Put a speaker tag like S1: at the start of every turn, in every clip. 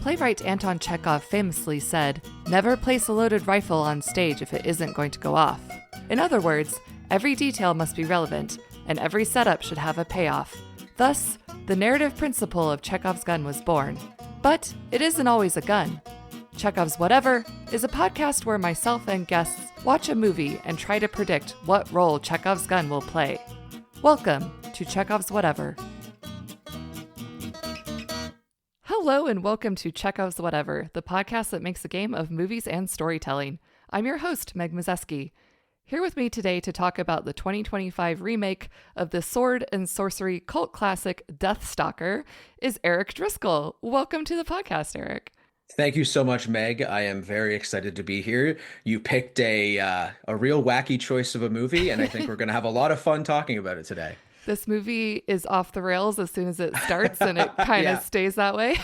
S1: Playwright Anton Chekhov famously said, "Never place a loaded rifle on stage if it isn't going to go off." In other words, every detail must be relevant, and every setup should have a payoff. Thus, the narrative principle of Chekhov's gun was born. But it isn't always a gun. Chekhov's Whatever is a podcast where myself and guests watch a movie and try to predict what role Chekhov's gun will play. Welcome to Chekhov's Whatever. Hello and welcome to Chekhov's Whatever, the podcast that makes a game of movies and storytelling. I'm your host, Meg Mazeski. Here with me today to talk about the 2025 remake of the sword and sorcery cult classic Deathstalker is Eric Driscoll. Welcome to the podcast, Eric.
S2: Thank you so much, Meg. I am very excited to be here. You picked a real wacky choice of a movie, and I think we're going to have a lot of fun talking about it today.
S1: This movie is off the rails as soon as it starts, and it kind of stays that way.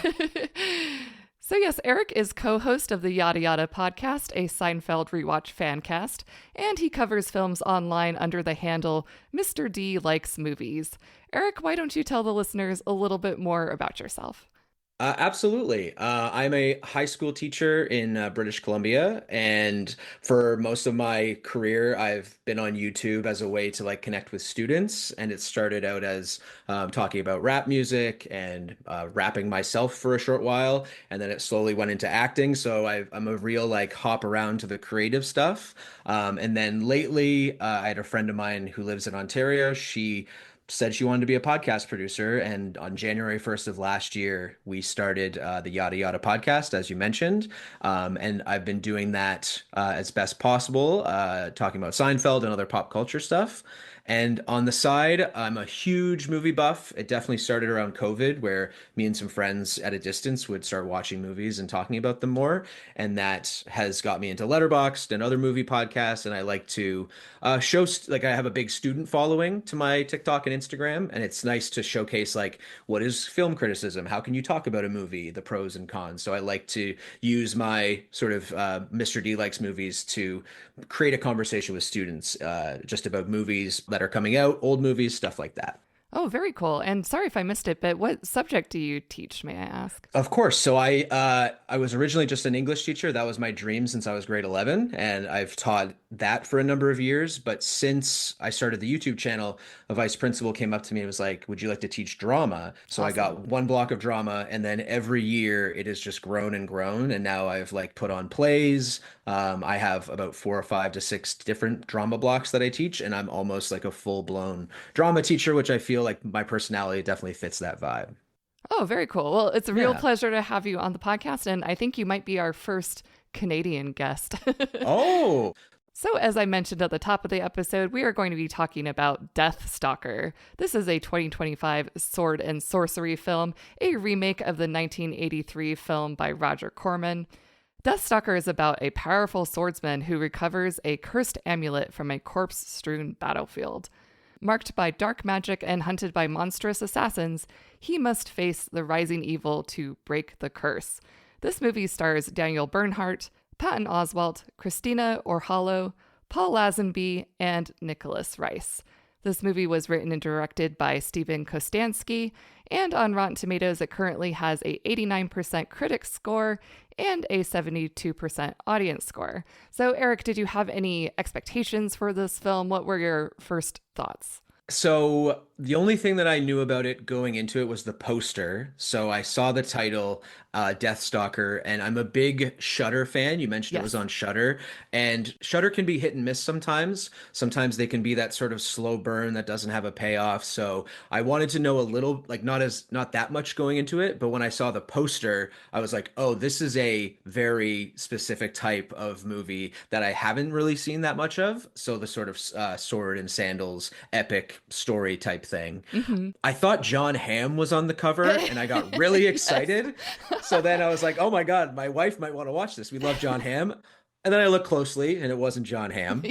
S1: So yes, Eric is co-host of the Yada Yada podcast, a Seinfeld rewatch fan cast, and he covers films online under the handle Mr. D Likes Movies. Eric, why don't you tell the listeners a little bit more about yourself?
S2: Absolutely. I'm a high school teacher in British Columbia, and for most of my career, I've been on YouTube as a way to connect with students. And it started out as talking about rap music and rapping myself for a short while, and then it slowly went into acting. So I'm a real hop around to the creative stuff. And then lately, I had a friend of mine who lives in Ontario. She said she wanted to be a podcast producer, and on January 1st of last year we started the Yada Yada podcast, as you mentioned, and I've been doing that as best possible, talking about Seinfeld and other pop culture stuff. And on the side, I'm a huge movie buff. It definitely started around COVID, where me and some friends at a distance would start watching movies and talking about them more. And that has got me into Letterboxd and other movie podcasts. And I like to show, I have a big student following to my TikTok and Instagram. And it's nice to showcase, what is film criticism? How can you talk about a movie, the pros and cons? So I like to use my sort of Mr. D Likes Movies to create a conversation with students just about movies that are coming out, old movies, stuff like that.
S1: Oh, very cool. And sorry if I missed it, but what subject do you teach, may I ask?
S2: Of course. So I was originally just an English teacher. That was my dream since I was grade 11, and I've taught that for a number of years. But since I started the YouTube channel, a vice principal came up to me and was like, "Would you like to teach drama?" So Awesome. I got one block of drama, and then every year it has just grown and grown. And now I've put on plays. I have about 4 or 5 to 6 different drama blocks that I teach, and I'm almost like a full-blown drama teacher, which I feel like my personality definitely fits that vibe.
S1: Oh, very cool. Well, it's a real pleasure to have you on the podcast, and I think you might be our first Canadian guest.
S2: Oh!
S1: So as I mentioned at the top of the episode, we are going to be talking about Deathstalker. This is a 2025 sword and sorcery film, a remake of the 1983 film by Roger Corman. Deathstalker is about a powerful swordsman who recovers a cursed amulet from a corpse-strewn battlefield. Marked by dark magic and hunted by monstrous assassins, he must face the rising evil to break the curse. This movie stars Daniel Bernhardt, Patton Oswalt, Christina Orhalo, Paul Lazenby, and Nicholas Rice. This movie was written and directed by Steven Kostanski, and on Rotten Tomatoes it currently has a 89% critic score and a 72% audience score. So Eric, did you have any expectations for this film? What were your first thoughts?
S2: So the only thing that I knew about it going into it was the poster. So I saw the title, Deathstalker, and I'm a big Shudder fan. You mentioned It was on Shudder, and Shudder can be hit and miss sometimes. Sometimes they can be that sort of slow burn that doesn't have a payoff. So I wanted to know a little, not that much going into it, but when I saw the poster, I was like, oh, this is a very specific type of movie that I haven't really seen that much of. So the sort of sword and sandals, epic story type thing. Mm-hmm. I thought John Hamm was on the cover, and I got really excited. So then I was like, oh my God, my wife might want to watch this. We love John Hamm. And then I looked closely, and it wasn't John Hamm.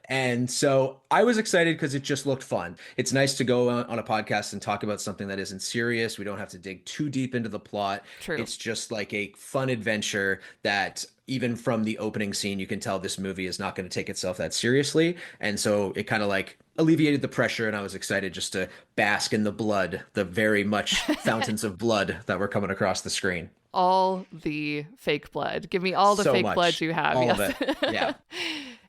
S2: And so I was excited because it just looked fun. It's nice to go on a podcast and talk about something that isn't serious. We don't have to dig too deep into the plot.
S1: True.
S2: It's just like a fun adventure that even from the opening scene, you can tell this movie is not going to take itself that seriously. And so it kind of alleviated the pressure, and I was excited just to bask in the blood, the very much fountains of blood that were coming across the screen.
S1: all the fake blood. Give me all the
S2: So
S1: fake
S2: much.
S1: blood you have.
S2: All
S1: Yes.
S2: of it. Yeah.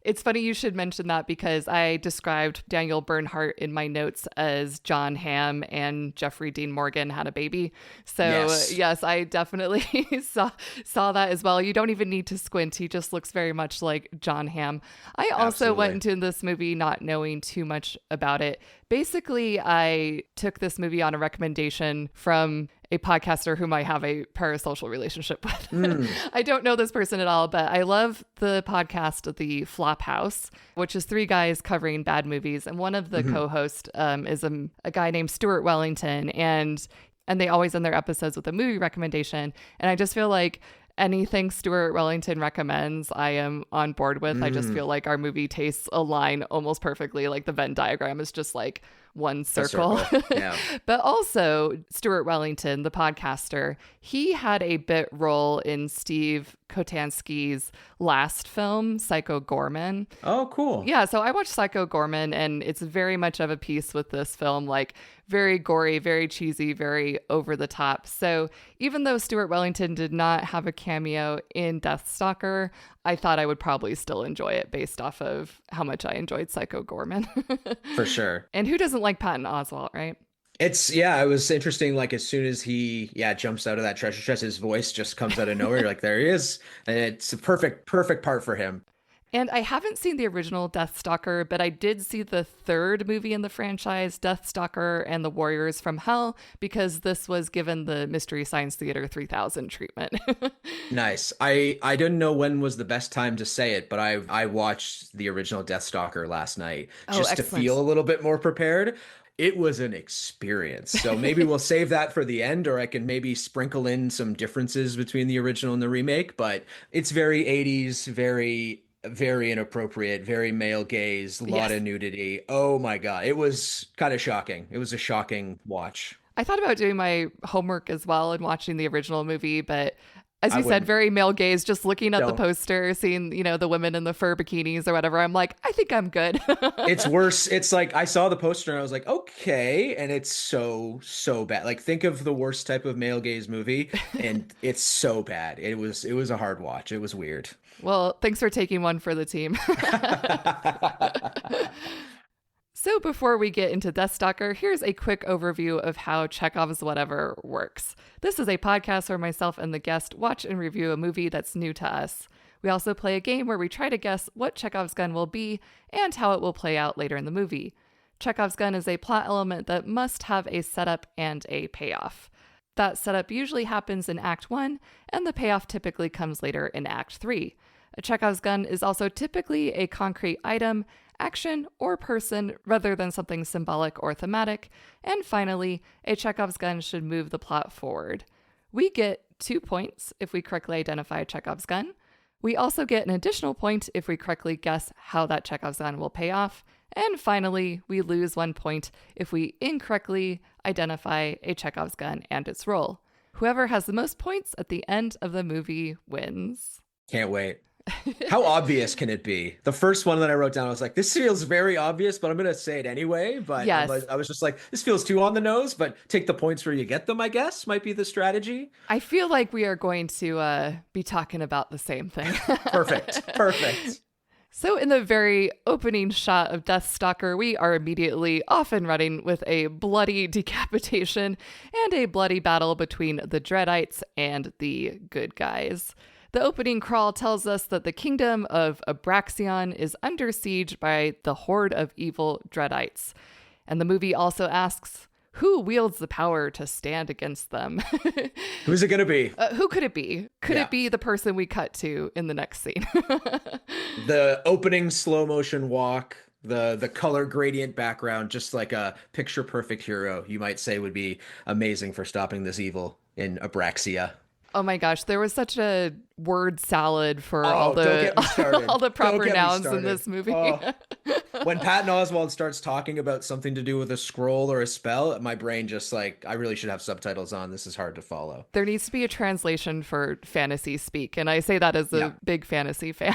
S1: It's funny you should mention that because I described Daniel Bernhardt in my notes as John Hamm and Jeffrey Dean Morgan had a baby. So yes, I definitely saw that as well. You don't even need to squint. He just looks very much like John Hamm. I also went into this movie not knowing too much about it. Basically, I took this movie on a recommendation from a podcaster whom I have a parasocial relationship with. I don't know this person at all, but I love the podcast, The Flop House, which is 3 guys covering bad movies. And one of the co-hosts is a guy named Stuart Wellington. And they always end their episodes with a movie recommendation. And I just feel like anything Stuart Wellington recommends, I am on board with. I just feel like our movie tastes align almost perfectly. Like the Venn diagram is just like one circle.
S2: Yeah.
S1: But also Stuart Wellington, the podcaster, he had a bit role in Steve Kotansky's last film, Psycho Gorman.
S2: Oh, cool.
S1: Yeah, so I watched Psycho Gorman, and it's very much of a piece with this film, like very gory, very cheesy, very over the top. So even though Stuart Wellington did not have a cameo in Deathstalker, I thought I would probably still enjoy it based off of how much I enjoyed Psycho Gorman.
S2: For sure.
S1: And who doesn't like Patton Oswalt, right?
S2: It was interesting. Like as soon as he, jumps out of that treasure chest, his voice just comes out of nowhere. You're like, there he is. And it's a perfect part for him.
S1: And I haven't seen the original Deathstalker, but I did see the 3rd movie in the franchise, Deathstalker and the Warriors from Hell, because this was given the Mystery Science Theater 3000 treatment.
S2: Nice. I didn't know when was the best time to say it, but I watched the original Deathstalker last night just to feel a little bit more prepared. It was an experience. So maybe we'll save that for the end, or I can maybe sprinkle in some differences between the original and the remake, but it's very 80s, very inappropriate, very male gaze, a lot of nudity. Oh my God. It was kind of shocking. It was a shocking watch.
S1: I thought about doing my homework as well and watching the original movie, but as you said,
S2: wouldn't.
S1: very male gaze, just looking at the
S2: Don't.
S1: poster, seeing, the women in the fur bikinis or whatever. I'm like, I think I'm good.
S2: It's worse. It's like I saw the poster and I was like, okay. And it's so bad. Like think of the worst type of male gaze movie and it's so bad. It was a hard watch. It was weird.
S1: Well, thanks for taking one for the team. So before we get into Deathstalker, here's a quick overview of how Chekhov's Whatever works. This is a podcast where myself and the guest watch and review a movie that's new to us. We also play a game where we try to guess what Chekhov's gun will be and how it will play out later in the movie. Chekhov's gun is a plot element that must have a setup and a payoff. That setup usually happens in Act 1, and the payoff typically comes later in Act 3. A Chekhov's gun is also typically a concrete item, action, or person rather than something symbolic or thematic. And finally, a Chekhov's gun should move the plot forward. We get 2 points if we correctly identify a Chekhov's gun. We also get an additional point if we correctly guess how that Chekhov's gun will pay off. And finally, we lose 1 point if we incorrectly identify a Chekhov's gun and its role. Whoever has the most points at the end of the movie wins.
S2: Can't wait. How obvious can it be? The first one that I wrote down, I was like, this feels very obvious, but I'm going to say it anyway. But
S1: yes.
S2: I was just like, this feels too on the nose, but take the points where you get them, I guess, might be the strategy.
S1: I feel like we are going to be talking about the same thing.
S2: Perfect.
S1: So in the very opening shot of Deathstalker, we are immediately off and running with a bloody decapitation and a bloody battle between the Dreadites and the good guys. The opening crawl tells us that the kingdom of Abraxan is under siege by the horde of evil Dreadites. And the movie also asks, who wields the power to stand against them?
S2: Who's it going to be?
S1: Who could it be? Could it be the person we cut to in the next scene?
S2: The opening slow motion walk, the color gradient background, just like a picture perfect hero, you might say, would be amazing for stopping this evil in Abraxia.
S1: Oh my gosh, there was such a word salad for all the proper nouns in this movie.
S2: When Patton Oswalt starts talking about something to do with a scroll or a spell, my brain just like, I really should have subtitles on. This is hard to follow.
S1: There needs to be a translation for fantasy speak, and I say that as a big fantasy fan.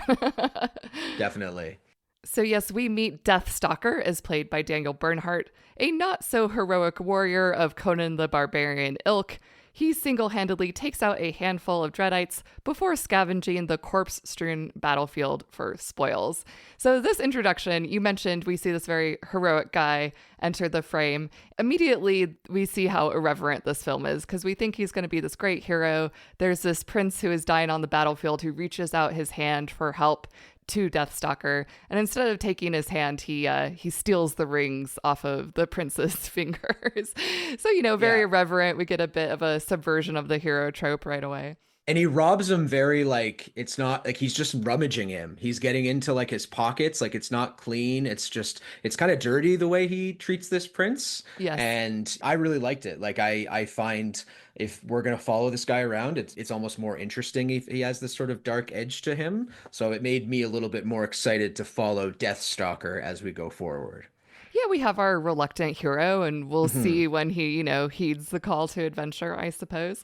S2: Definitely.
S1: So yes, we meet Deathstalker, as played by Daniel Bernhardt, a not-so-heroic warrior of Conan the Barbarian ilk. he single-handedly takes out a handful of Dreadites before scavenging the corpse-strewn battlefield for spoils. So this introduction, you mentioned we see this very heroic guy enter the frame. Immediately, we see how irreverent this film is because we think he's going to be this great hero. There's this prince who is dying on the battlefield who reaches out his hand for help to Deathstalker, and instead of taking his hand, he steals the rings off of the prince's fingers. So, very irreverent. We get a bit of a subversion of the hero trope right away.
S2: And he robs him very like it's not like he's just rummaging him. He's getting into like his pockets, like it's not clean. It's kind of dirty the way he treats this prince.
S1: Yes.
S2: And I really liked it. Like I find if we're gonna follow this guy around, it's almost more interesting if he has this sort of dark edge to him. So it made me a little bit more excited to follow Deathstalker as we go forward.
S1: Yeah, we have our reluctant hero, and we'll see when he, heeds the call to adventure, I suppose.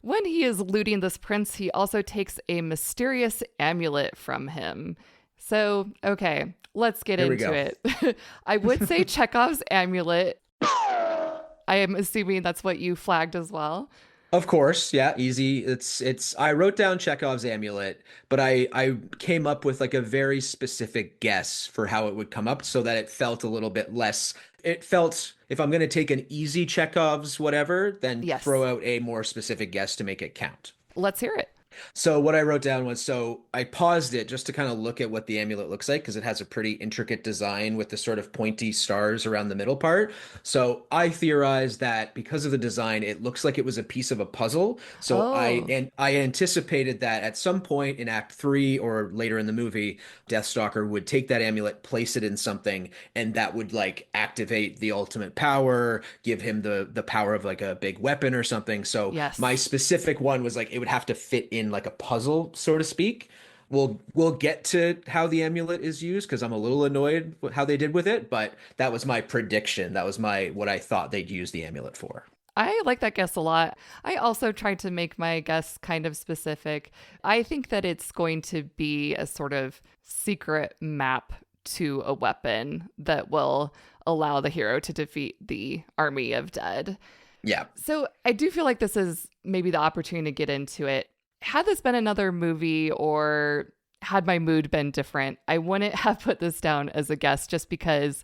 S1: When he is looting this prince, he also takes a mysterious amulet from him. So, okay, let's get into it. I would say Chekhov's amulet. I am assuming that's what you flagged as well.
S2: Of course, yeah, easy. I wrote down Chekhov's amulet, but I came up with like a very specific guess for how it would come up so that it felt a little bit less. It felt if I'm going to take an easy Chekhov's whatever, then throw out a more specific guess to make it count.
S1: Let's hear it.
S2: So what I wrote down was, so I paused it just to kind of look at what the amulet looks like because it has a pretty intricate design with the sort of pointy stars around the middle part. So I theorized that because of the design, it looks like it was a piece of a puzzle. So I anticipated that at some point in Act 3 or later in the movie, Deathstalker would take that amulet, place it in something, and that would like activate the ultimate power, give him the power of like a big weapon or something. So my specific one was like it would have to fit in like a puzzle, so to speak. We'll get to how the amulet is used because I'm a little annoyed with how they did with it, but that was my prediction. That was what I thought they'd use the amulet for.
S1: I like that guess a lot. I also tried to make my guess kind of specific. I think that it's going to be a sort of secret map to a weapon that will allow the hero to defeat the army of dead.
S2: Yeah.
S1: So I do feel like this is maybe the opportunity to get into it. Had this been another movie or had my mood been different, I wouldn't have put this down as a guess just because,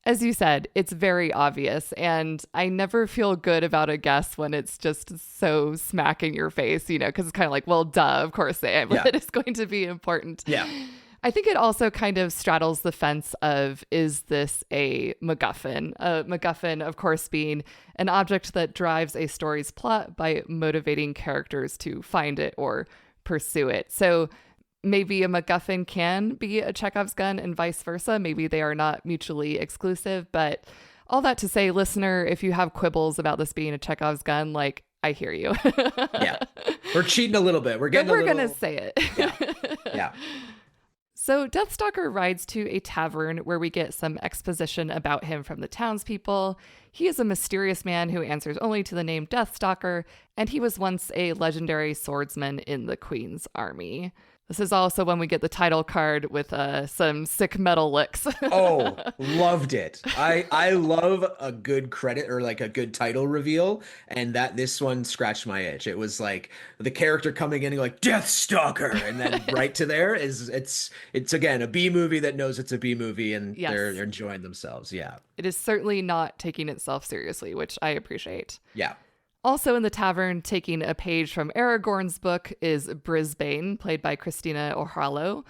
S1: as you said, it's very obvious. And I never feel good about a guess when it's just so smack in your face, because it's kind of like, well, duh, of course the amulet is going to be important.
S2: Yeah.
S1: I think it also kind of straddles the fence of, is this a MacGuffin? A MacGuffin, of course, being an object that drives a story's plot by motivating characters to find it or pursue it. So maybe a MacGuffin can be a Chekhov's gun and vice versa. Maybe they are not mutually exclusive. But all that to say, listener, if you have quibbles about this being a Chekhov's gun, like, I hear you.
S2: Yeah. We're cheating a little bit. We're
S1: going to say it.
S2: Yeah. Yeah.
S1: So Deathstalker rides to a tavern where we get some exposition about him from the townspeople. He is a mysterious man who answers only to the name Deathstalker, and he was once a legendary swordsman in the Queen's army. This is also when we get the title card with some sick metal licks.
S2: Oh, loved it. I love a good credit or like a good title reveal, and this one scratched my itch. It was like the character coming in and like Deathstalker, and then right to there it's again a B movie that knows it's a B movie, and they're enjoying themselves. Yeah,
S1: it is certainly not taking itself seriously, which I appreciate.
S2: Yeah.
S1: Also in the tavern, taking a page from Aragorn's book, is Brisbane, played by Christina O'Hallow.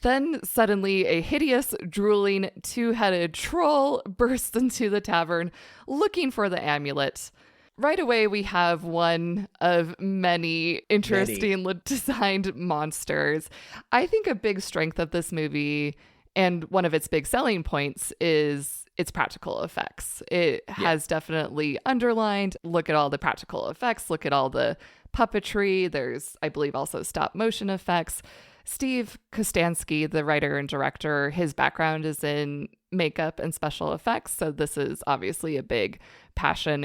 S1: Then suddenly a hideous, drooling, two-headed troll bursts into the tavern looking for the amulet. Right away, we have one of many interestingly designed monsters. I think a big strength of this movie and one of its big selling points is its practical effects. It has definitely underlined, look at all the practical effects, look at all the puppetry. There's, I believe, also stop motion effects. Steve Kostanski, the writer and director, his background is in makeup and special effects. So this is obviously a big passion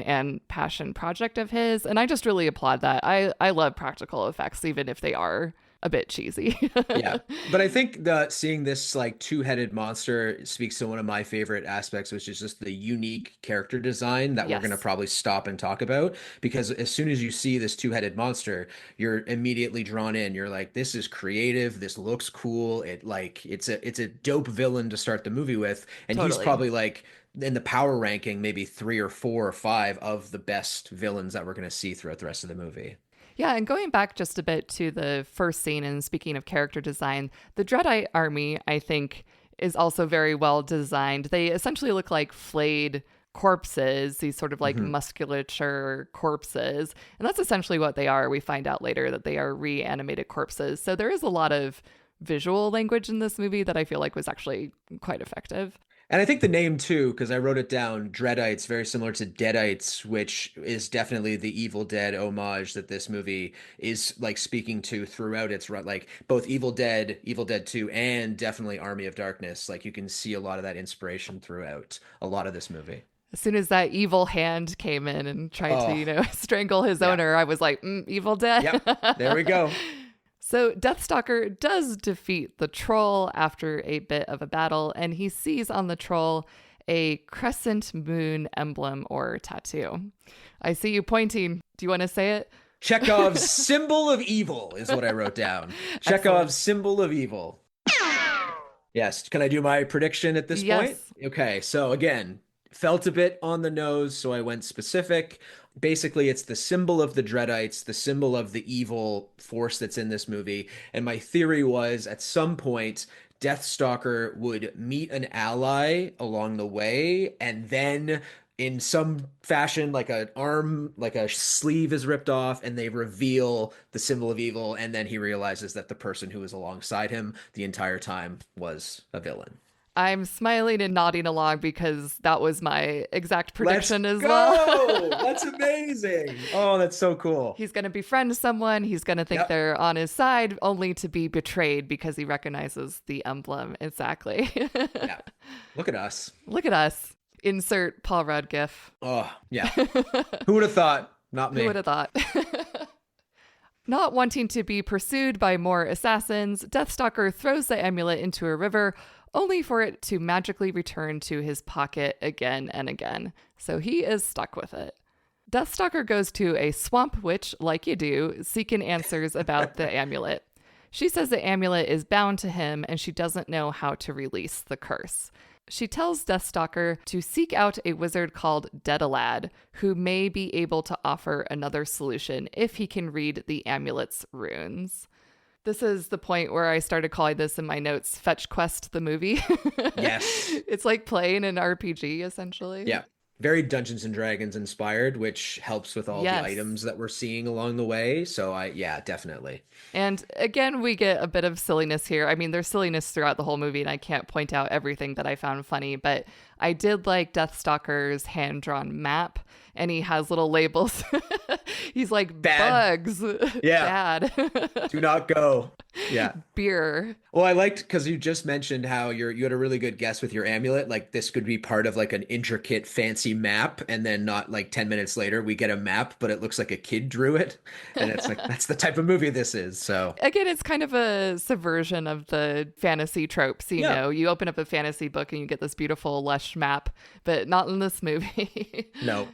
S1: project of his. And I just really applaud that. I love practical effects, even if they are a bit cheesy.
S2: Yeah, but I think the seeing this like two-headed monster speaks to one of my favorite aspects, which is just the unique character design that we're going to
S1: Yes,
S2: probably stop and talk about. Because as soon as you see this two-headed monster, you're immediately drawn in. You're like, this is creative. This looks cool. It's a dope villain to start the movie with, and he's
S1: totally.
S2: probably like in the power ranking, maybe three or four or five of the best villains that we're going to see throughout the rest of the movie.
S1: Yeah, and going back just a bit to the first scene, and speaking of character design, the Dreadite army, I think, is also very well designed. They essentially look like flayed corpses, these sort of like
S2: Mhm.
S1: musculature corpses. And that's essentially what they are. We find out later that they are reanimated corpses. So there is a lot of visual language in this movie that I feel like was actually quite effective.
S2: And I think the name too, because I wrote it down, Dreadites, very similar to Deadites, which is definitely the Evil Dead homage that this movie is like speaking to throughout its run. Like both Evil Dead 2, and definitely Army of Darkness. Like you can see a lot of that inspiration throughout a lot of this movie.
S1: As soon as that evil hand came in and tried to,
S2: Oh,
S1: strangle his
S2: yeah.
S1: owner, I was like, Evil Dead.
S2: Yep. There we go.
S1: So Deathstalker does defeat the troll after a bit of a battle, and he sees on the troll a crescent moon emblem or tattoo. I see you pointing. Do you want to say it?
S2: Chekhov's symbol of evil is what I wrote down.
S1: Excellent.
S2: Chekhov's symbol of evil. Yes. Can I do my prediction at this point?
S1: Yes.
S2: Okay. So again, felt a bit on the nose, so I went specific. Basically, it's the symbol of the Dreadites, the symbol of the evil force that's in this movie. And my theory was at some point, Deathstalker would meet an ally along the way, and then in some fashion, like an arm, like a sleeve is ripped off, and they reveal the symbol of evil, and then he realizes that the person who was alongside him the entire time was a villain.
S1: I'm smiling and nodding along because that was my exact
S2: Let's
S1: prediction as
S2: go!
S1: well.
S2: That's amazing. Oh, that's so cool.
S1: He's going to befriend someone. He's going to think
S2: Yep.
S1: they're on his side, only to be betrayed because he recognizes the emblem. Exactly.
S2: Yeah. Look at us.
S1: Look at us. Insert Paul Rudd gif.
S2: Oh, yeah. Who would have thought? Not
S1: Who
S2: me.
S1: would have thought? Not wanting to be pursued by more assassins, Deathstalker throws the amulet into a river, only for it to magically return to his pocket again and again. So he is stuck with it. Deathstalker goes to a swamp witch, like you do, seeking answers about the amulet. She says the amulet is bound to him and she doesn't know how to release the curse. She tells Deathstalker to seek out a wizard called Dedalad, who may be able to offer another solution if he can read the amulet's runes. This is the point where I started calling this in my notes Fetch Quest the movie.
S2: Yes.
S1: It's like playing an RPG, essentially.
S2: Yeah. Very Dungeons and Dragons inspired, which helps with all
S1: Yes.
S2: the items that we're seeing along the way. So yeah, definitely.
S1: And again, we get a bit of silliness here. I mean, there's silliness throughout the whole movie, and I can't point out everything that I found funny, but I did like Deathstalker's hand-drawn map, and he has little labels. He's like,
S2: Bad.
S1: bugs,
S2: Yeah.
S1: bad,
S2: Do not go. Yeah.
S1: beer.
S2: Well, I liked because you just mentioned how you had a really good guess with your amulet. Like this could be part of like an intricate, fancy map, and then not like 10 minutes later we get a map, but it looks like a kid drew it, and it's like that's the type of movie this is. So
S1: Again, it's kind of a subversion of the fantasy tropes. You
S2: Yeah.
S1: know, you open up a fantasy book and you get this beautiful, lush map, but not in this movie.
S2: no.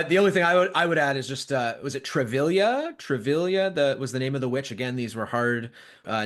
S2: The only thing I would add is just was it Trevilia? Trevilia was the name of the witch. Again, these were hard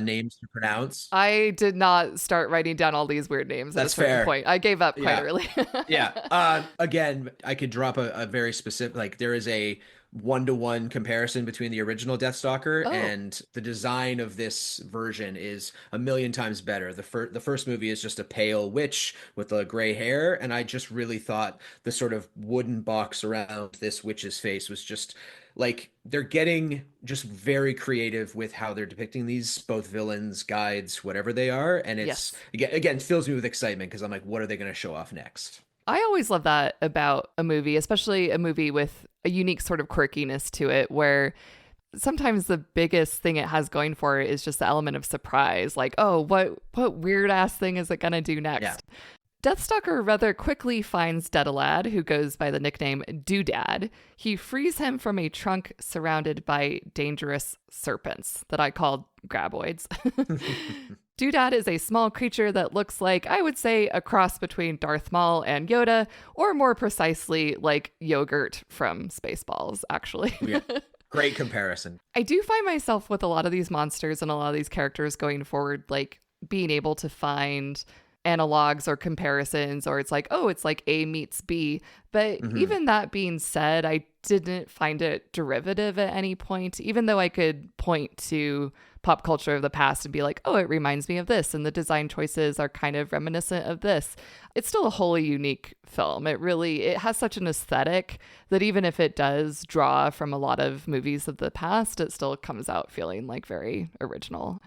S2: names to pronounce.
S1: I did not start writing down all these weird names at a
S2: That's
S1: certain
S2: fair.
S1: point. I gave up quite
S2: Yeah.
S1: early.
S2: Yeah. Again, I could drop a very specific, like there is a one-to-one comparison between the original Deathstalker
S1: Oh.
S2: and the design of this version is a million times better. The first movie is just a pale witch with a gray hair, and I just really thought the sort of wooden box around this witch's face was just like they're getting just very creative with how they're depicting these both villains, guides, whatever they are, and it's
S1: Yes.
S2: again fills me with excitement because I'm like, what are they going to show off next?
S1: I always love that about a movie, especially a movie with a unique sort of quirkiness to it, where sometimes the biggest thing it has going for it is just the element of surprise. Like, oh, what weird ass thing is it gonna do next?
S2: Yeah.
S1: Deathstalker rather quickly finds Dedalad, who goes by the nickname Doodad. He frees him from a trunk surrounded by dangerous serpents that I called graboids. Doodad is a small creature that looks like, I would say, a cross between Darth Maul and Yoda, or more precisely, like yogurt from Spaceballs, actually.
S2: Yeah. Great comparison.
S1: I do find myself with a lot of these monsters and a lot of these characters going forward, like being able to find analogs or comparisons, or it's like, oh, it's like A meets B. But even that being said, I didn't find it derivative at any point, even though I could point to pop culture of the past and be like, oh, it reminds me of this, and the design choices are kind of reminiscent of this. It's still a wholly unique film. It has such an aesthetic that even if it does draw from a lot of movies of the past, it still comes out feeling like very original.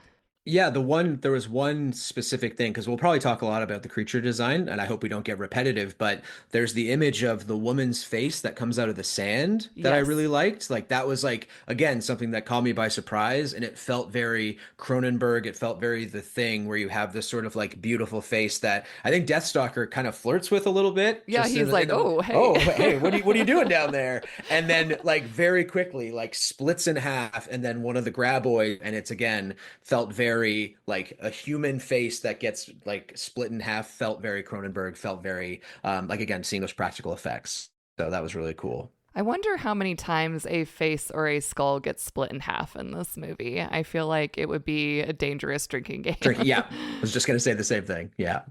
S2: Yeah, there was one specific thing, because we'll probably talk a lot about the creature design, and I hope we don't get repetitive, but there's the image of the woman's face that comes out of the sand that I
S1: Yes.
S2: really liked. Like that was like, again, something that caught me by surprise, and it felt very Cronenberg. It felt very The Thing, where you have this sort of like beautiful face that I think Deathstalker kind of flirts with a little bit.
S1: Yeah,
S2: Just
S1: he's like, oh, hey.
S2: oh, hey, what are you doing down there? And then like very quickly, like splits in half, and then one of the graboids, and it's again felt very like a human face that gets like split in half, felt very Cronenberg, felt very like, again, seeing those practical effects. So that was really cool.
S1: I wonder how many times a face or a skull gets split in half in this movie. I feel like it would be a dangerous drinking game.
S2: Yeah, I was just going to say the same thing. Yeah.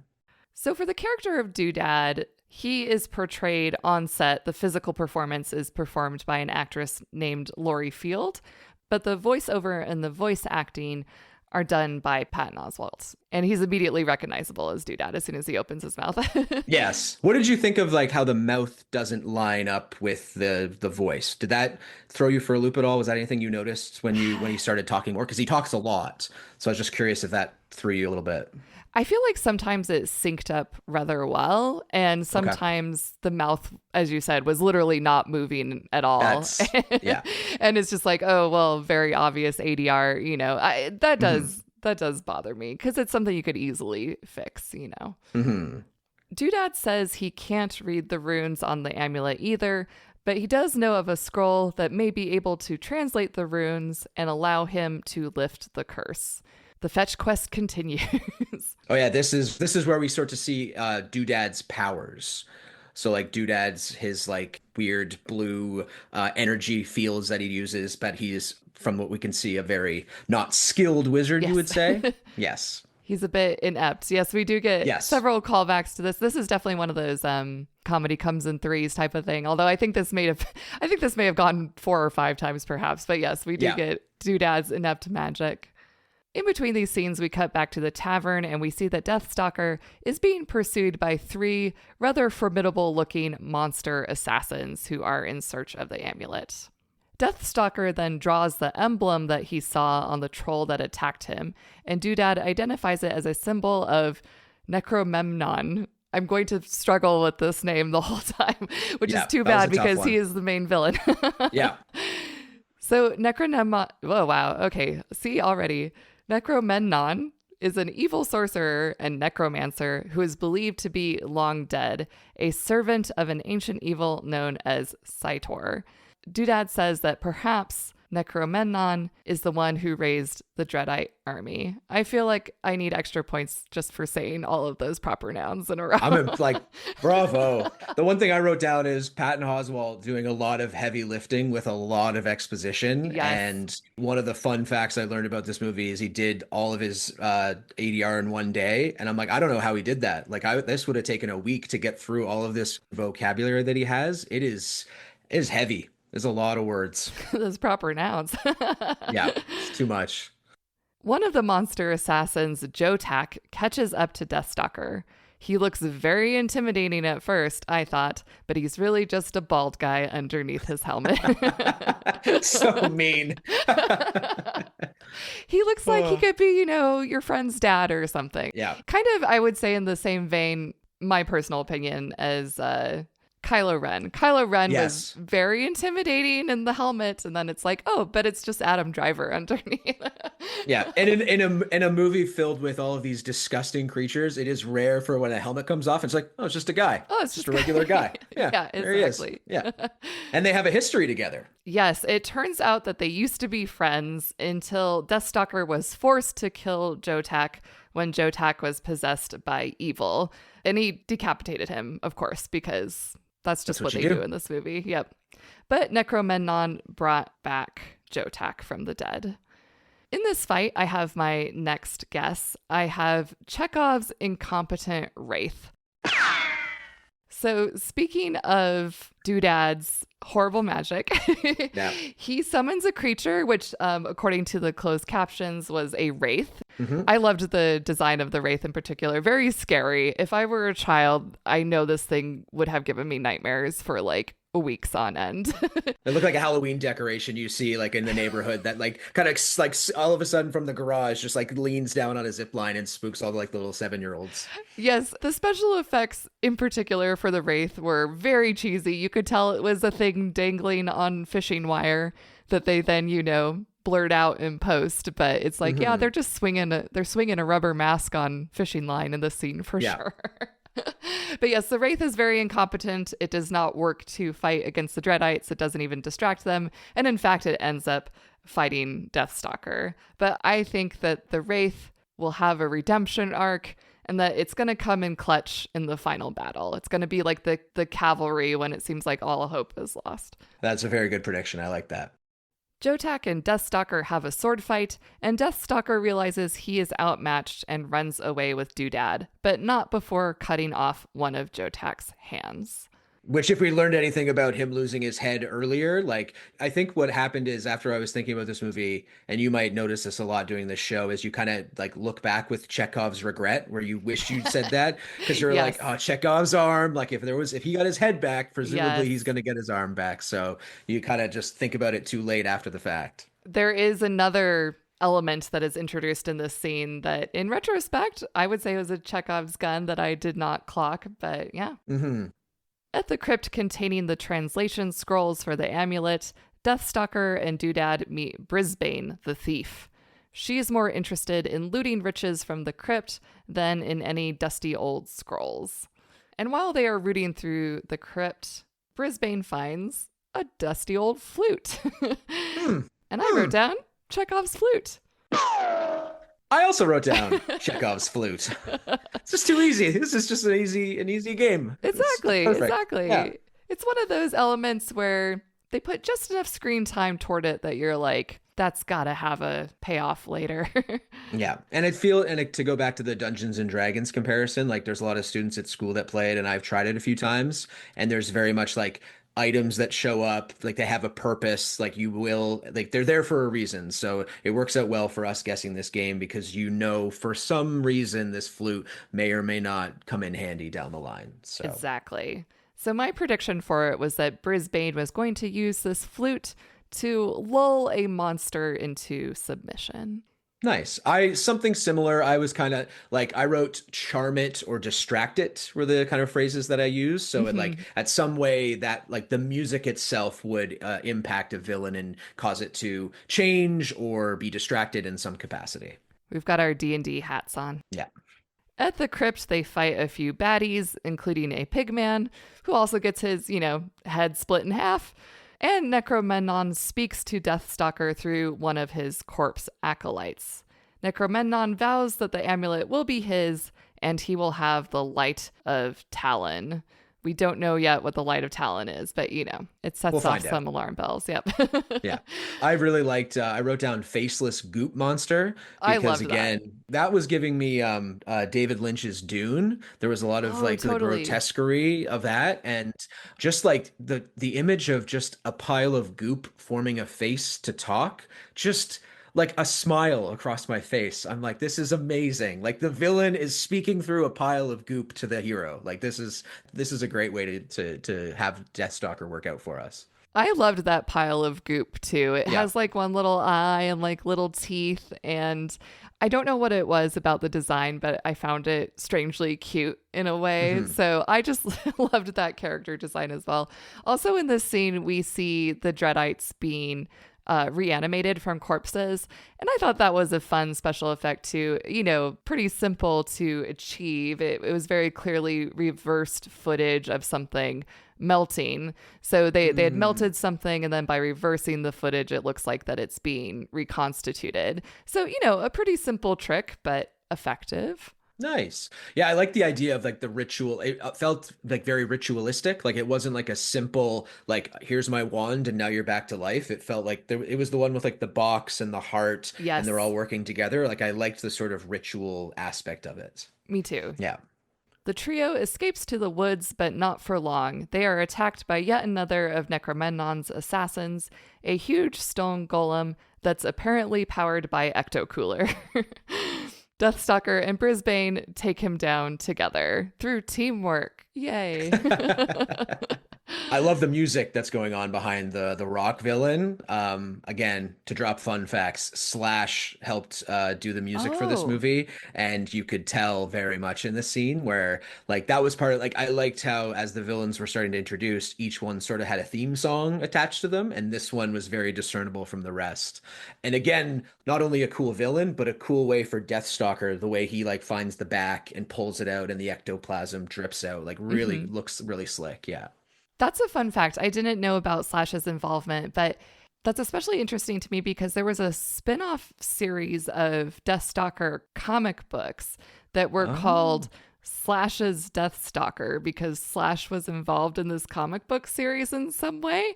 S1: So for the character of Doodad, he is portrayed on set. The physical performance is performed by an actress named Laurie Field, but the voiceover and the voice acting are done by Patton Oswalt. And he's immediately recognizable as Doodad as soon as he opens his mouth.
S2: Yes. What did you think of like how the mouth doesn't line up with the voice? Did that throw you for a loop at all? Was that anything you noticed when he started talking more? Because he talks a lot. So I was just curious if that threw you a little bit.
S1: I feel like sometimes it synced up rather well, and sometimes the mouth, as you said, was literally not moving at all.
S2: Yeah.
S1: And it's just like, oh, well, very obvious ADR, that does bother me, because it's something you could easily fix, Doodad says he can't read the runes on the amulet either, but he does know of a scroll that may be able to translate the runes and allow him to lift the curse. The fetch quest continues.
S2: Oh yeah, this is where we start to see Doodad's powers. So like Doodad's his like weird blue energy fields that he uses, but he's, from what we can see, a very not skilled wizard, you would say. Yes.
S1: He's a bit inept. Yes, we do get several callbacks to this. This is definitely one of those comedy comes in threes type of thing. Although I think this may have gone 4 or 5 times perhaps. But yes, we do get Doodad's inept magic. In between these scenes, we cut back to the tavern and we see that Deathstalker is being pursued by 3 rather formidable-looking monster assassins who are in search of the amulet. Deathstalker then draws the emblem that he saw on the troll that attacked him, and Doodad identifies it as a symbol of Necromemnon. I'm going to struggle with this name the whole time, which is too bad because he is the main villain.
S2: Yeah.
S1: So oh wow, okay, see already. Necromemnon is an evil sorcerer and necromancer who is believed to be long dead, a servant of an ancient evil known as Cytor. Doodad says that perhaps Necromemnon is the one who raised the Dreadite army. I feel like I need extra points just for saying all of those proper nouns in a row.
S2: I'm like, bravo. The one thing I wrote down is Patton Oswalt doing a lot of heavy lifting with a lot of exposition.
S1: Yes.
S2: And one of the fun facts I learned about this movie is he did all of his ADR in one day. And I'm like, I don't know how he did that. Like this would have taken a week to get through all of this vocabulary that he has. It is heavy. There's a lot of words.
S1: Those proper nouns.
S2: Yeah, it's too much.
S1: One of the monster assassins, Jotak, catches up to Deathstalker. He looks very intimidating at first, I thought, but he's really just a bald guy underneath his helmet.
S2: So mean.
S1: He looks like he could be, your friend's dad or something.
S2: Yeah.
S1: Kind of, I would say in the same vein, my personal opinion, as Kylo Ren. Kylo Ren was
S2: Yes.
S1: very intimidating in the helmet, and then it's like, oh, but it's just Adam Driver underneath.
S2: Yeah, and in a movie filled with all of these disgusting creatures, it is rare for when a helmet comes off, it's like, oh, it's just a guy.
S1: Oh, it's
S2: It's just
S1: just
S2: a regular guy. Yeah,
S1: yeah,
S2: there he is.
S1: exactly.
S2: Yeah. And they have a history together.
S1: Yes, it turns out that they used to be friends until Deathstalker was forced to kill Jotak when Jotak was possessed by evil. And he decapitated him, of course, because that's just
S2: That's
S1: what
S2: what
S1: they
S2: you
S1: do
S2: do.
S1: in this movie. Yep. But Necromemnon brought back Jotak from the dead. In this fight, I have my next guess. I have Chekhov's incompetent wraith. So, speaking of Doodad's horrible magic,
S2: Yeah.
S1: he summons a creature, which, according to the closed captions, was a wraith.
S2: Hmm.
S1: I loved the design of the wraith in particular. Very scary. If I were a child, I know this thing would have given me nightmares for like weeks on end.
S2: It looked like a Halloween decoration you see like in the neighborhood that like kind of like all of a sudden from the garage just like leans down on a zip line and spooks all the like the little 7-year-olds.
S1: Yes, the special effects in particular for the wraith were very cheesy. You could tell it was a thing dangling on fishing wire that they then, blurred out in post. But it's like, yeah,
S2: Hmm.
S1: they're just swinging a rubber mask on fishing line in the scene for
S2: Yeah.
S1: sure. But yes, the Wraith is very incompetent. It does not work to fight against the Dreadites. It doesn't even distract them. And in fact, it ends up fighting Deathstalker. But I think that the Wraith will have a redemption arc and that it's going to come in clutch in the final battle. It's going to be like the cavalry when it seems like all hope is lost.
S2: That's a very good prediction. I like that.
S1: Jotak and Deathstalker have a sword fight, and Deathstalker realizes he is outmatched and runs away with Doodad, but not before cutting off one of Jotak's hands.
S2: Which, if we learned anything about him losing his head earlier, like I think what happened is after I was thinking about this movie, and you might notice this a lot doing this show, is you kind of like look back with Chekhov's regret, where you wish you'd said that because you're
S1: Yes.
S2: like, oh, Chekhov's arm, like if he got his head back, presumably
S1: Yes.
S2: he's going to get his arm back. So you kind of just think about it too late after the fact.
S1: There is another element that is introduced in this scene that, in retrospect, I would say was a Chekhov's gun that I did not clock, but yeah.
S2: Hmm.
S1: At the crypt containing the translation scrolls for the amulet, Deathstalker and Doodad meet Brisbane, the thief. She is more interested in looting riches from the crypt than in any dusty old scrolls. And while they are rooting through the crypt, Brisbane finds a dusty old flute.
S2: Hmm.
S1: And I wrote down Chekhov's flute.
S2: I also wrote down Chekhov's flute. It's just too easy. This is just an easy game.
S1: Exactly,
S2: It's perfect.
S1: exactly.
S2: Yeah.
S1: It's one of those elements where they put just enough screen time toward it that you're like, that's gotta have a payoff later.
S2: Yeah. To go back to the Dungeons and Dragons comparison, like there's a lot of students at school that play it and I've tried it a few times and there's very much like items that show up, like they have a purpose, like they're there for a reason. So it works out well for us guessing this game because for some reason this flute may or may not come in handy down the line. So
S1: Exactly. So my prediction for it was that Brisbane was going to use this flute to lull a monster into submission.
S2: nice. Something similar. I was kind of like I wrote charm it or distract it were the kind of phrases that I used. So it like at some way that like the music itself would impact a villain and cause it to change or be distracted in some capacity.
S1: We've got our D&D hats on.
S2: Yeah.
S1: At the crypt, they fight a few baddies, including a pigman, who also gets his, head split in half. And Necromemnon speaks to Deathstalker through one of his corpse acolytes. Necromemnon vows that the amulet will be his, and he will have the Light of Talon. We don't know yet what the Light of Talon is, but, it sets
S2: We'll
S1: off
S2: find out.
S1: some alarm bells. Yep.
S2: Yeah. I really liked I wrote down faceless goop monster
S1: I
S2: because
S1: loved that.
S2: again, that was giving me David Lynch's Dune. There was a lot of
S1: Oh,
S2: like the
S1: totally.
S2: grotesquerie of that and just like the image of just a pile of goop forming a face to talk, just like a smile across my face. I'm like, this is amazing. Like the villain is speaking through a pile of goop to the hero. Like this is a great way to have Deathstalker work out for us.
S1: I loved that pile of goop too. It
S2: Yeah.
S1: has like one little eye and like little teeth. And I don't know what it was about the design, but I found it strangely cute in a way.
S2: Hmm.
S1: So I just loved that character design as well. Also, in this scene, we see the Dreadites being reanimated from corpses. And I thought that was a fun special effect too. You know, pretty simple to achieve. It was very clearly reversed footage of something melting. So they had melted something, and then by reversing the footage, it looks like that it's being reconstituted. So, you know, a pretty simple trick, but effective.
S2: Nice. Yeah, I like the idea of like the ritual. It felt like very ritualistic. Like it wasn't like a simple like here's my wand and now you're back to life. It felt like it was the one with like the box and the heart and they're all
S1: Yes,
S2: working together. Like I liked the sort of ritual aspect of it.
S1: me too.
S2: Yeah.
S1: The trio escapes to the woods, but not for long. They are attacked by yet another of Necromennon's assassins, a huge stone golem that's apparently powered by Ectocooler. Deathstalker and Brisbane take him down together through teamwork. Yay.
S2: I love the music that's going on behind the rock villain. Again, to drop fun facts, Slash helped do the music for this
S1: Oh,
S2: movie, and you could tell very much in the scene where like that was part of like I liked how as the villains were starting to introduce, each one sort of had a theme song attached to them, and this one was very discernible from the rest. And again, not only a cool villain, but a cool way for Deathstalker, the way he like finds the back and pulls it out and the ectoplasm drips out, like really
S1: hmm.
S2: looks really slick. Yeah.
S1: That's a fun fact. I didn't know about Slash's involvement, but that's especially interesting to me because there was a spin off series of Deathstalker comic books that were
S2: Oh.
S1: called Slash's Deathstalker because Slash was involved in this comic book series in some way.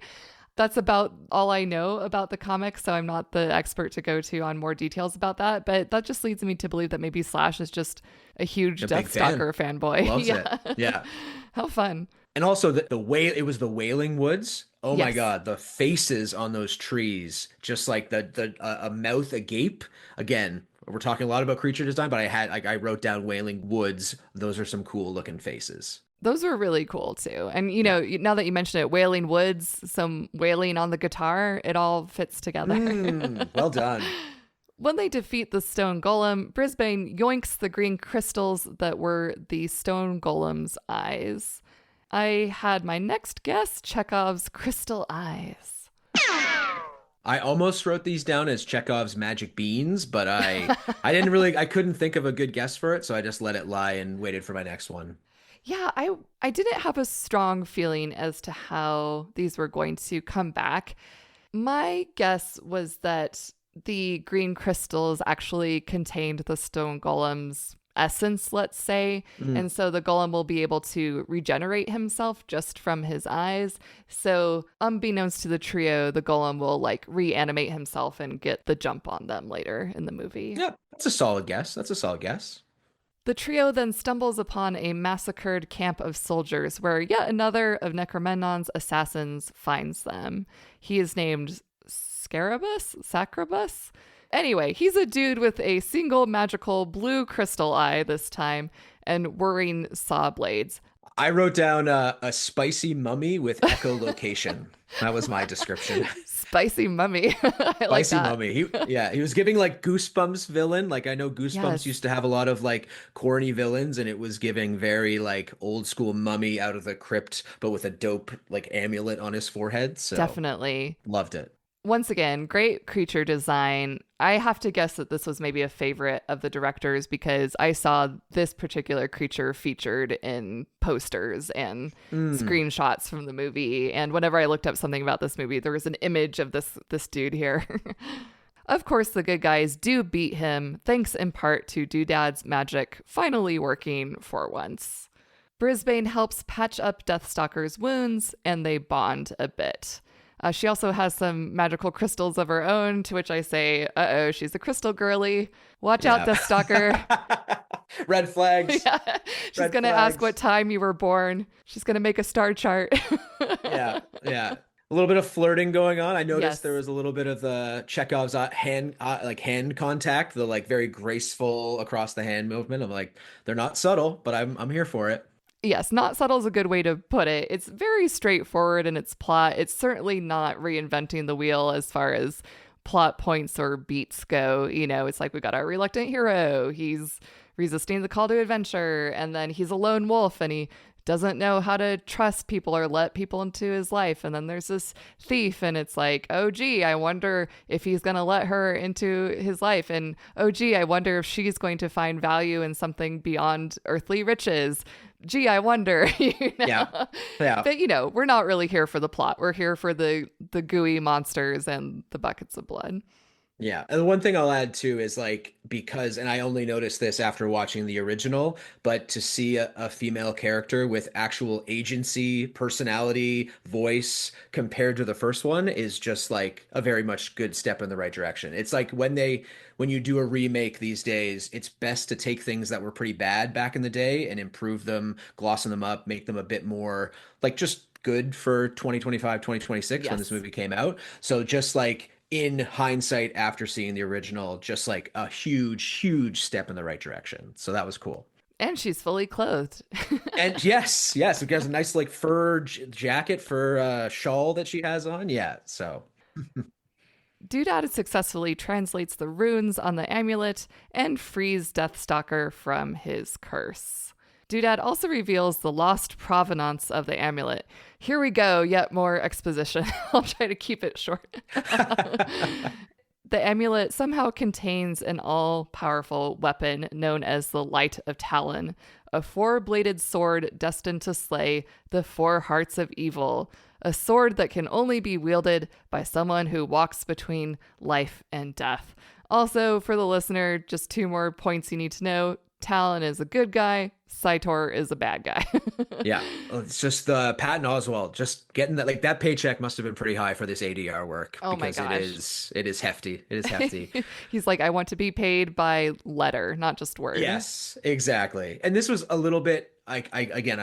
S1: That's about all I know about the comic, so I'm not the expert to go to on more details about that. But that just leads me to believe that maybe Slash is just a huge
S2: A big fan.
S1: Deathstalker fanboy.
S2: Loves it.
S1: Yeah.
S2: Yeah.
S1: How fun.
S2: And also the way it was the Wailing Woods. Oh my
S1: Yes.
S2: God, the faces on those trees, just like the a mouth agape. Again, we're talking a lot about creature design, but I had like I wrote down Wailing Woods. Those are some cool looking faces.
S1: Those were really cool too. And, you
S2: Yeah.
S1: know, now that you mention it, Wailing Woods, some wailing on the guitar, it all fits together.
S2: Well done.
S1: When they defeat the stone golem, Brisbane yoinks the green crystals that were the stone golem's eyes. I had my next guess, Chekhov's crystal eyes.
S2: I almost wrote these down as Chekhov's magic beans, but I didn't really I couldn't think of a good guess for it, so I just let it lie and waited for my next one.
S1: Yeah, I didn't have a strong feeling as to how these were going to come back. My guess was that the green crystals actually contained the stone golem's essence, let's say.
S2: Mm.
S1: And so the golem will be able to regenerate himself just from his eyes. So, unbeknownst to the trio, the golem will like reanimate himself and get the jump on them later in the movie.
S2: Yeah, that's a solid guess. That's a solid guess.
S1: The trio then stumbles upon a massacred camp of soldiers where yet another of Necromennon's assassins finds them. He is named Scarabus? Sacrabus? Anyway, he's a dude with a single magical blue crystal eye this time and whirring saw blades.
S2: I wrote down a spicy mummy with echolocation. That was my description.
S1: Spicy mummy. I like
S2: Spicy
S1: that.
S2: mummy. He was giving like Goosebumps villain. Like I know Goosebumps used
S1: Yes,
S2: to have a lot of like corny villains, and it was giving very like old school mummy out of the crypt, but with a dope like amulet on his forehead. So
S1: definitely.
S2: loved it.
S1: Once again, great creature design. I have to guess that this was maybe a favorite of the directors because I saw this particular creature featured in posters and
S2: Mm.
S1: screenshots from the movie. And whenever I looked up something about this movie, there was an image of this dude here. Of course, the good guys do beat him, thanks in part to Doodad's magic finally working for once. Brisbane helps patch up Deathstalker's wounds, and they bond a bit. She also has some magical crystals of her own, to which I say, uh-oh, she's a crystal girly. Watch out,
S2: Yeah.
S1: Deathstalker.
S2: Red flags.
S1: Yeah. She's
S2: Red
S1: going to ask what
S2: flags.
S1: time you were born. She's going to make a star chart.
S2: Yeah, yeah. A little bit of flirting going on. I noticed there
S1: Yes,
S2: was a little bit of the Chekhov's hand contact, the like very graceful across the hand movement. I'm like, they're not subtle, but I'm here for it.
S1: Yes, not subtle is a good way to put it. It's very straightforward in its plot. It's certainly not reinventing the wheel as far as plot points or beats go. You know, it's like we got our reluctant hero. He's resisting the call to adventure, and then he's a lone wolf and he doesn't know how to trust people or let people into his life. And then there's this thief, and it's like, oh, gee, I wonder if he's going to let her into his life. And oh, gee, I wonder if she's going to find value in something beyond earthly riches. Gee, I wonder.
S2: Yeah. Yeah.
S1: But, we're not really here for the plot. We're here for the gooey monsters and the buckets of blood.
S2: Yeah. And the one thing I'll add too is like, because, and I only noticed this after watching the original, but to see a female character with actual agency, personality, voice compared to the first one is just like a very much good step in the right direction. It's like when you do a remake these days, it's best to take things that were pretty bad back in the day and improve them, glossing them up, make them a bit more like just good for 2025, 2026 when this movie came out. So just like, in hindsight, after seeing the original, just like a huge step in the right direction. So that was cool.
S1: And she's fully clothed.
S2: And yes, it has a nice like fur jacket, fur shawl that she has on. Yeah, so.
S1: Doodad successfully translates the runes on the amulet and frees Deathstalker from his curse. Doodad also reveals the lost provenance of the amulet. Here we go, yet more exposition. I'll try to keep it short. The amulet somehow contains an all-powerful weapon known as the Light of Talon, a four-bladed sword destined to slay the four hearts of evil, a sword that can only be wielded by someone who walks between life and death. Also, for the listener, just 2 more points you need to know. Talon is a good guy. Sator is a bad guy.
S2: Yeah, it's just Patton Oswalt just getting that, like, that paycheck must have been pretty high for this ADR work.
S1: Oh my gosh.
S2: It is hefty. It is hefty.
S1: He's like, I want to be paid by letter, not just word.
S2: Yes, exactly. And this was a little bit, I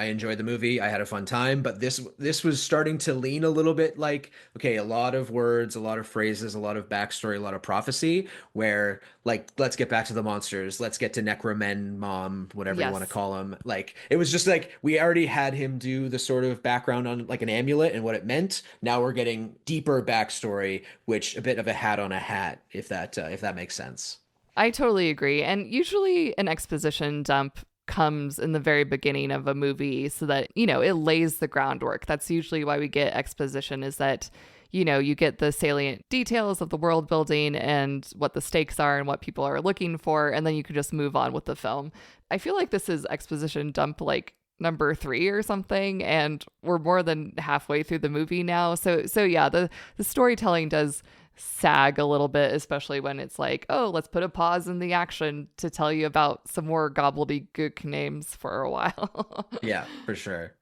S2: enjoyed the movie. I had a fun time, but this was starting to lean a little bit like, okay, a lot of words, a lot of phrases, a lot of backstory, a lot of prophecy, where like, let's get back to the monsters. Let's get to Necromen Mom, whatever you want to call him. Like, it was just like, we already had him do the sort of background on like an amulet and what it meant. Now we're getting deeper backstory, which a bit of a hat on a hat, if that makes sense.
S1: I totally agree. And usually an exposition dump comes in the very beginning of a movie so that, it lays the groundwork. That's usually why we get exposition, is that, you get the salient details of the world building and what the stakes are and what people are looking for, and then you can just move on with the film. I feel like this is exposition dump like number 3 or something, and we're more than halfway through the movie now. So yeah, the storytelling does sag a little bit, especially when it's like, oh, let's put a pause in the action to tell you about some more gobbledygook names for a while.
S2: Yeah, for sure.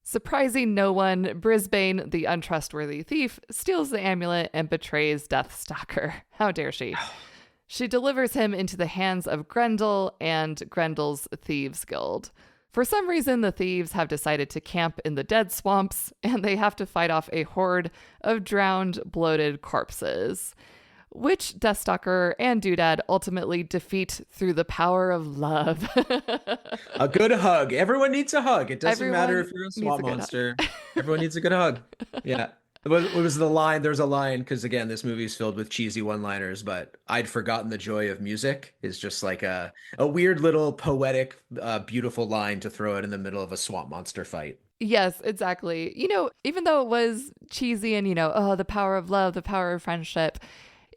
S1: Surprising no one, Brisbane, the untrustworthy thief, steals the amulet and betrays Deathstalker. How dare she? She delivers him into the hands of Grendel and Grendel's Thieves Guild. For some reason, the thieves have decided to camp in the dead swamps, and they have to fight off a horde of drowned, bloated corpses, which Deathstalker and Doodad ultimately defeat through the power of love.
S2: A good hug. Everyone needs a hug. It doesn't matter if you're a swamp monster. Everyone needs a good hug. Yeah. It was the line. There's a line, because again, this movie is filled with cheesy one-liners, but I'd forgotten the joy of music is just like a weird little poetic, beautiful line to throw it in the middle of a swamp monster fight.
S1: Yes, exactly. Even though it was cheesy and, the power of love, the power of friendship,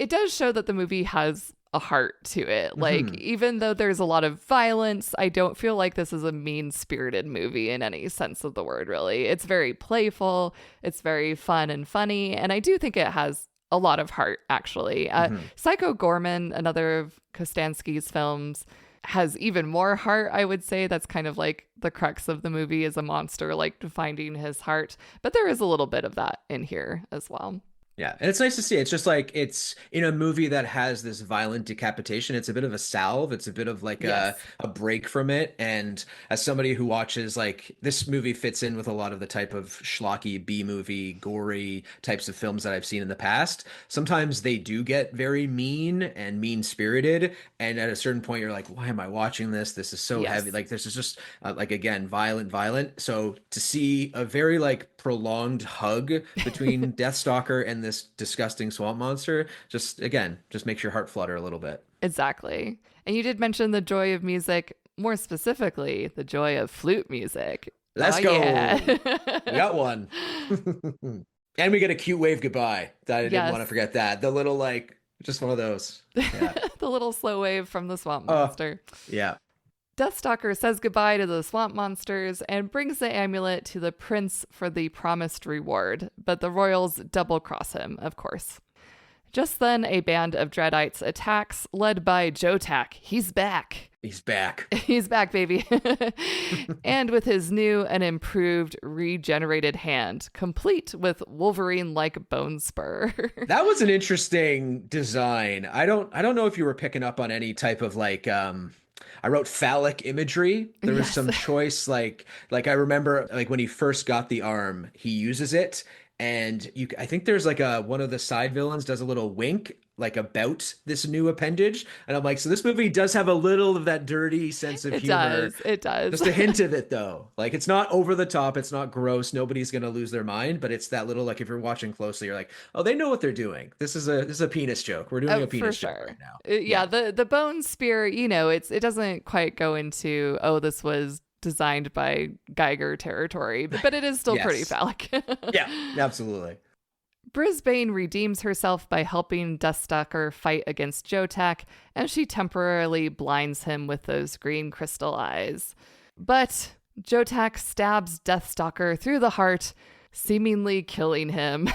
S1: it does show that the movie has a heart to it. Like, even though there's a lot of violence, I don't feel like this is a mean-spirited movie in any sense of the word, really. It's very playful, it's very fun and funny, and I do think it has a lot of heart, actually. Psycho Gorman, another of Kostansky's films, has even more heart, I would say. That's kind of like the crux of the movie, is a monster like finding his heart. But there is a little bit of that in here as well.
S2: Yeah, and it's nice to see. It's just like it's in a movie that has this violent decapitation. It's a bit of a salve. It's a bit of like
S1: Yes.
S2: a break from it. And as somebody who watches like this movie fits in with a lot of the type of schlocky B movie, gory types of films that I've seen in the past. Sometimes they do get very mean and mean-spirited. And at a certain point, you're like, why am I watching this? This is so heavy.
S1: Yes.
S2: Like this is just like again, violent, violent. So to see a very like prolonged hug between Deathstalker and this disgusting swamp monster, just again, just makes your heart flutter a little bit.
S1: Exactly. And you did mention the joy of music, more specifically, the joy of flute music.
S2: Let's
S1: Oh,
S2: go.
S1: yeah.
S2: We got one. And we get a cute wave goodbye. I didn't want to
S1: Yes.
S2: forget that. The little like just one of those. Yeah.
S1: The little slow wave from the swamp
S2: Oh,
S1: monster.
S2: yeah.
S1: Deathstalker says goodbye to the swamp monsters and brings the amulet to the prince for the promised reward, but the royals double cross him, of course. Just then, a band of Dreadites attacks, led by Jotak. He's back.
S2: He's back.
S1: He's back, baby. And with his new and improved regenerated hand, complete with Wolverine-like bone spur.
S2: That was an interesting design. I don't know if you were picking up on any type of like I wrote phallic imagery. There was
S1: Yes.
S2: some choice like I remember like when he first got the arm, he uses it and I think there's like a one of the side villains does a little wink like about this new appendage and I'm like so this movie does have a little of that dirty sense of
S1: It
S2: humor.
S1: does. It does.
S2: Just a hint of it though. Like it's not over the top, it's not gross, nobody's gonna lose their mind, but it's that little like if you're watching closely, you're like, oh, they know what they're doing. This is a penis joke. We're doing a
S1: For
S2: penis joke
S1: sure.
S2: right now.
S1: Yeah, the bone spear, it doesn't quite go into, oh, this was designed by Geiger territory, but it is still pretty
S2: Yes.
S1: phallic.
S2: Yeah, absolutely.
S1: Brisbane redeems herself by helping Deathstalker fight against Jotak, and she temporarily blinds him with those green crystal eyes. But Jotak stabs Deathstalker through the heart, seemingly killing him.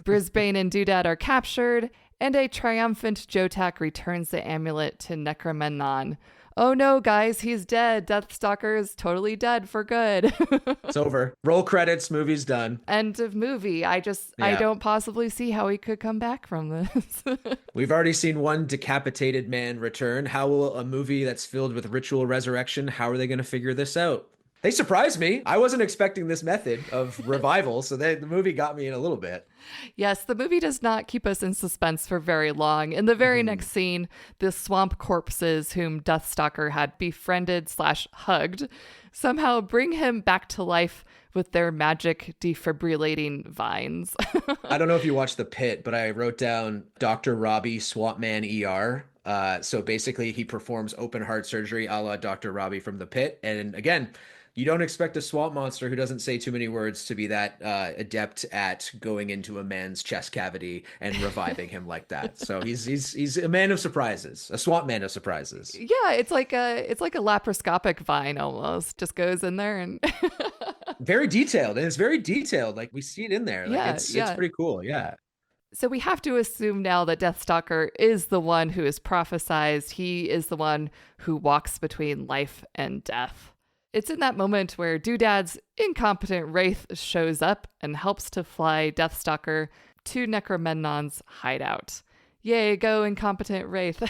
S1: Brisbane and Doodad are captured, and a triumphant Jotak returns the amulet to Necromemnon. Oh no, guys, he's dead. Deathstalker is totally dead for good.
S2: It's over. Roll credits, movie's done.
S1: End of movie. I
S2: Yeah.
S1: don't possibly see how he could come back from this.
S2: We've already seen one decapitated man return. How will a movie that's filled with ritual resurrection, how are they going to figure this out? They surprised me. I wasn't expecting this method of revival, so the movie got me in a little bit.
S1: Yes, the movie does not keep us in suspense for very long. In the very next scene, the swamp corpses whom Deathstalker had befriended/hugged somehow bring him back to life with their magic defibrillating vines.
S2: I don't know if you watched The Pit, but I wrote down Dr. Robbie Swamp Man ER. So basically, he performs open heart surgery a la Dr. Robbie from The Pit. And again, you don't expect a swamp monster who doesn't say too many words to be that adept at going into a man's chest cavity and reviving him like that. So he's a man of surprises, a swamp man of surprises.
S1: Yeah, it's like a laparoscopic vine almost. Just goes in there and
S2: Very detailed, and it's very detailed. Like we see it in there. Like
S1: Yeah,
S2: it's
S1: yeah.
S2: pretty cool. Yeah.
S1: So we have to assume now that Deathstalker is the one who is prophesized. He is the one who walks between life and death. It's in that moment where Doodad's incompetent wraith shows up and helps to fly Deathstalker to Necromemnon's hideout. Yay, go incompetent wraith.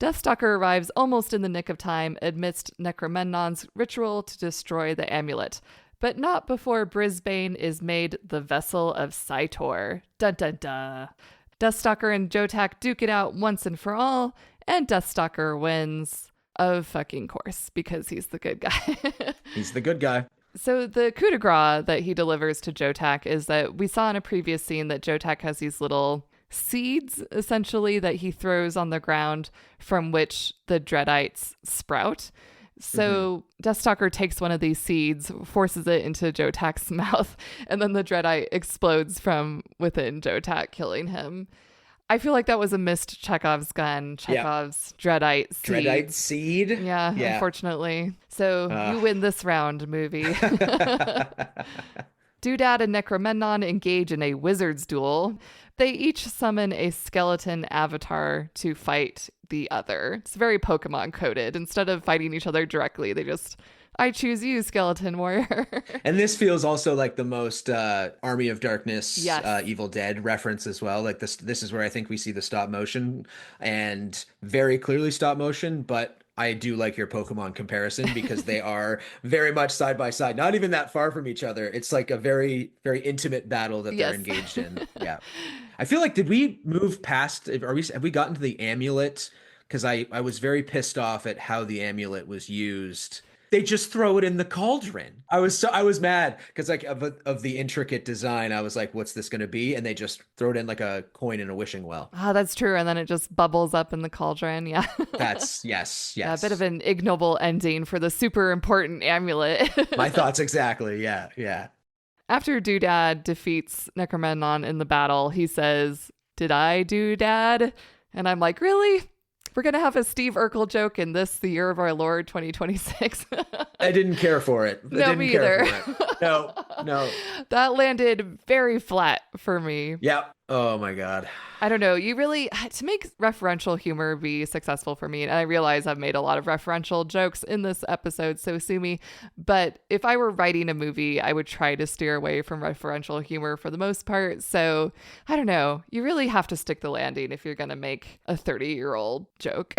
S1: Deathstalker arrives almost in the nick of time amidst Necromemnon's ritual to destroy the amulet, but not before Brisbane is made the vessel of Cytor. Dun dun dun. Deathstalker and Jotak duke it out once and for all, and Deathstalker wins. Of fucking course, because he's the good guy.
S2: He's the good guy.
S1: So the coup de grace that he delivers to Jotak is that we saw in a previous scene that Jotak has these little seeds, essentially, that he throws on the ground from which the Dreadites sprout. So Deathstalker takes one of these seeds, forces it into Jotak's mouth, and then the Dreadite explodes from within Jotak, killing him. I feel like that was a missed Chekhov's gun, Chekhov's Dreadite seed.
S2: Dreadite seed.
S1: Yeah, unfortunately. So you win this round, movie. Doodad and Necromemnon engage in a wizard's duel. They each summon a skeleton avatar to fight the other. It's very Pokemon coded. Instead of fighting each other directly, they just I choose you, skeleton warrior.
S2: And this feels also like the most Army of Darkness,
S1: Yes.
S2: Evil Dead reference as well. Like this is where I think we see the stop motion and very clearly stop motion, but I do like your Pokemon comparison because they are very much side by side, not even that far from each other. It's like a very, very intimate battle that they're
S1: Yes.
S2: engaged in. Yeah. I feel like did we move past have we gotten to the amulet? Because I was very pissed off at how the amulet was used. They just throw it in the cauldron. I was mad because like of the intricate design. I was like, what's this going to be? And they just throw it in like a coin in a wishing well.
S1: Ah, that's true. And then it just bubbles up in the cauldron. Yeah.
S2: That's yes,
S1: Yeah, a
S2: yes.
S1: bit of an ignoble ending for the super important amulet.
S2: My thoughts exactly. Yeah, yeah.
S1: After Doodad defeats Necromagnon in the battle, he says, "Did I, Doodad?" And I'm like, really? We're going to have a Steve Urkel joke in this, the year of our Lord 2026.
S2: I didn't care for it. I
S1: No,
S2: didn't
S1: me
S2: care
S1: either.
S2: for it. No, no.
S1: That landed very flat for me.
S2: Yeah. Oh my God.
S1: I don't know. You really, to make referential humor be successful for me, and I realize I've made a lot of referential jokes in this episode, so sue me. But if I were writing a movie, I would try to steer away from referential humor for the most part. So I don't know. You really have to stick the landing if you're going to make a 30-year-old joke.